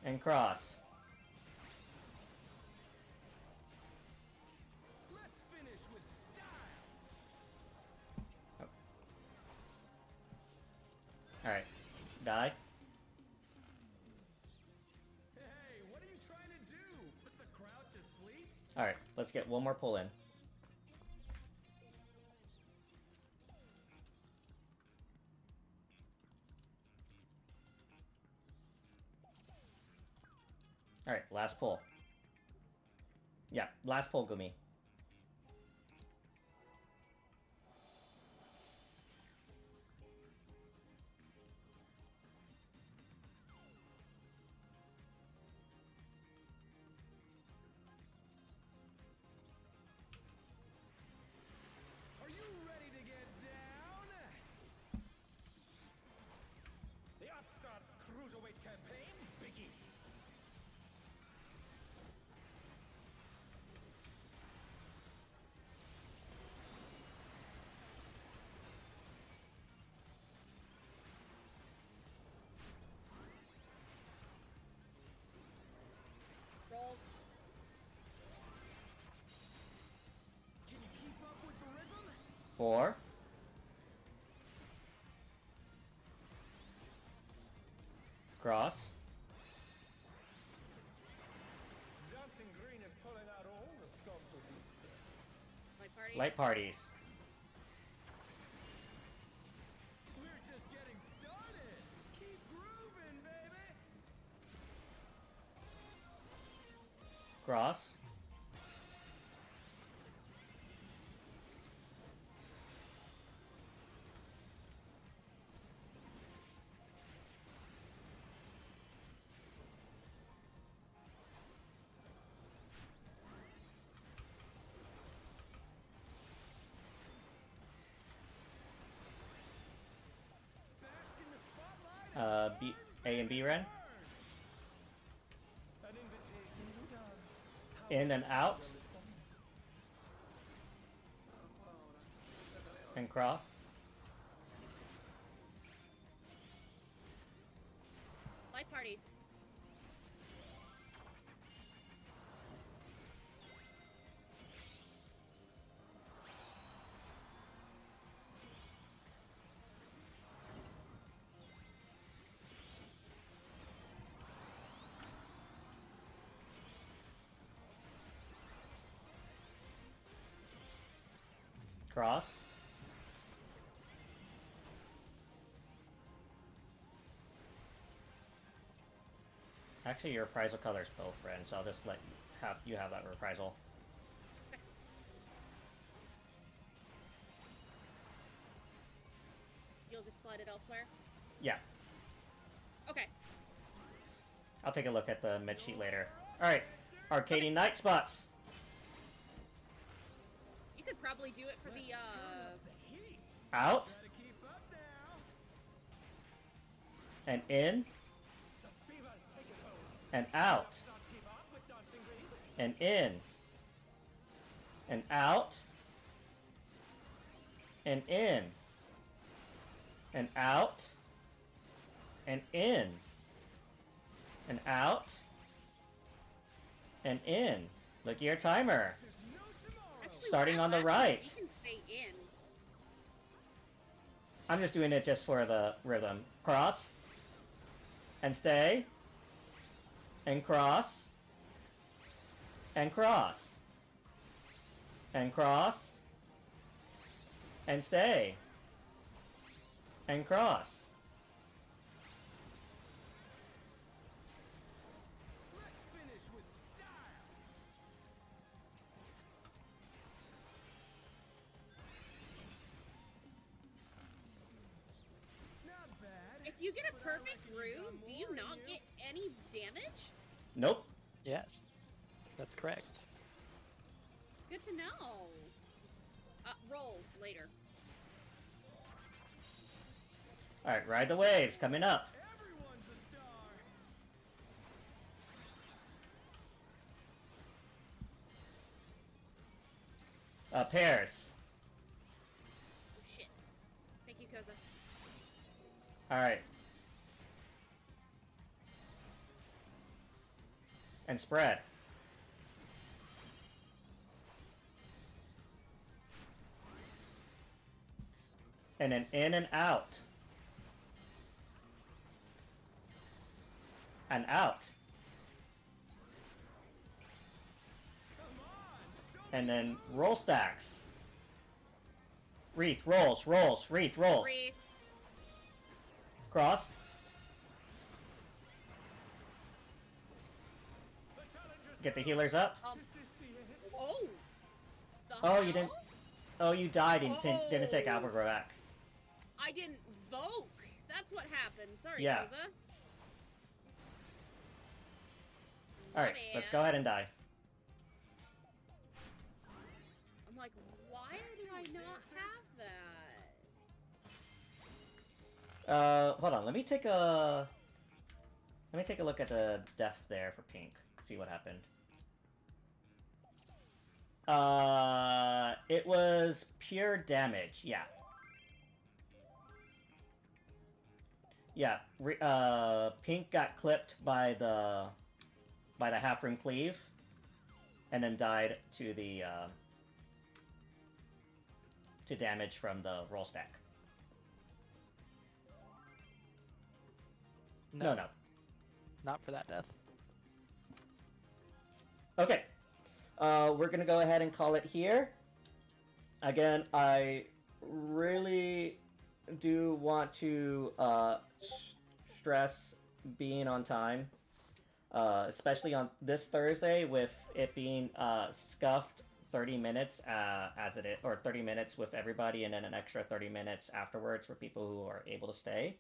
And cross. Let's finish with style. Alright. Die. Hey, what are you trying to do? Put the crowd to sleep? Alright, let's get one more pull in. Alright, last pull. Yeah, last pull, Gumi. Are you ready to get down? The Upstarts Cruiserweight campaign begins. Rolls. Can you keep up with the rhythm? 4. Cross. Dancing Green is pulling out all the stops with these days. Light parties. Light parties. We're just getting started. Keep grooving, baby. Cross. Bask in the spotlight. B, A and B run. An invitation to dance. In and out. And cross. Light parties. Cross. Actually, your reprisal color is both, friend, so I'll just let you have that reprisal. You'll just slide it elsewhere? Yeah. Okay. I'll take a look at the mid sheet later. Alright, Arcadian Night spots. You could probably do it for the, Out. Gotta keep up now. And in. And out. And in. And out. And in. And out. And in. And out. And in. Look at your timer. actually, Starting that on the last right. one, we can stay in. I'm just doing it just for the rhythm. Cross. And stay. And cross. And cross. And cross. And stay. And cross. Let's finish with style. Not bad. If you get a perfect groove, do you not get any damage? Nope. Yes, that's correct. Good to know. Rolls later. Alright, ride the waves. Coming up. Everyone's a star. Pairs. Oh shit. Thank you, Koza. Alright. And spread. And then in and out. And out. And then roll stacks. Wreath, rolls, rolls, wreath, rolls. Three. Cross. Get the healers up. Oh. The Oh, you hell? didn't. Oh, you died and didn't take Oh. Alpha back. I didn't voke. That's what happened. Sorry, Yeah. Koza. Alright, let's go ahead and die. I'm like, why did I not have that? Hold on. Let me take a look at the death there for pink. See what happened. It was pure damage. Yeah. Yeah. Pink got clipped by the half room cleave, and then died to the to damage from the roll stack. No, no. Not for that death. Okay. We're gonna go ahead and call it here. Again, I really do want to stress being on time. Especially on this Thursday, with it being scuffed 30 minutes as it is, or 30 minutes with everybody, and then an extra 30 minutes afterwards for people who are able to stay.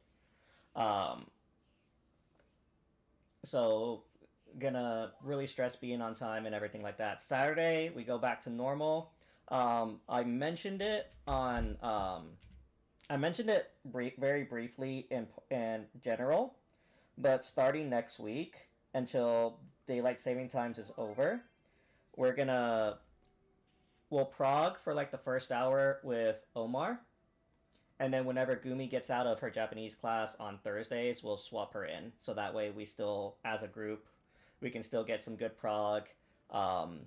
So, gonna really stress being on time and everything like that. Saturday, we go back to normal. I mentioned it on, I mentioned it very briefly in general, but starting next week, until daylight saving times is over, we'll prog for like the first hour with Omar, and then whenever Gumi gets out of her Japanese class on Thursdays, we'll swap her in, so that way we still, as a group, we can still get some good prog, and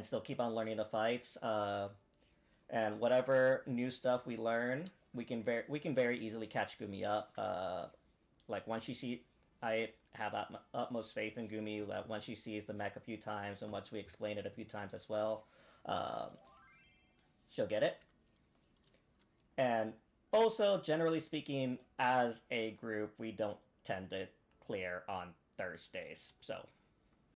still keep on learning the fights, and whatever new stuff we learn, we can very easily catch Gumi up. Like once you see, I have utmost faith in Gumi that once she sees the mech a few times, and once we explain it a few times as well, she'll get it. And also, generally speaking, as a group, we don't tend to clear on Thursdays. So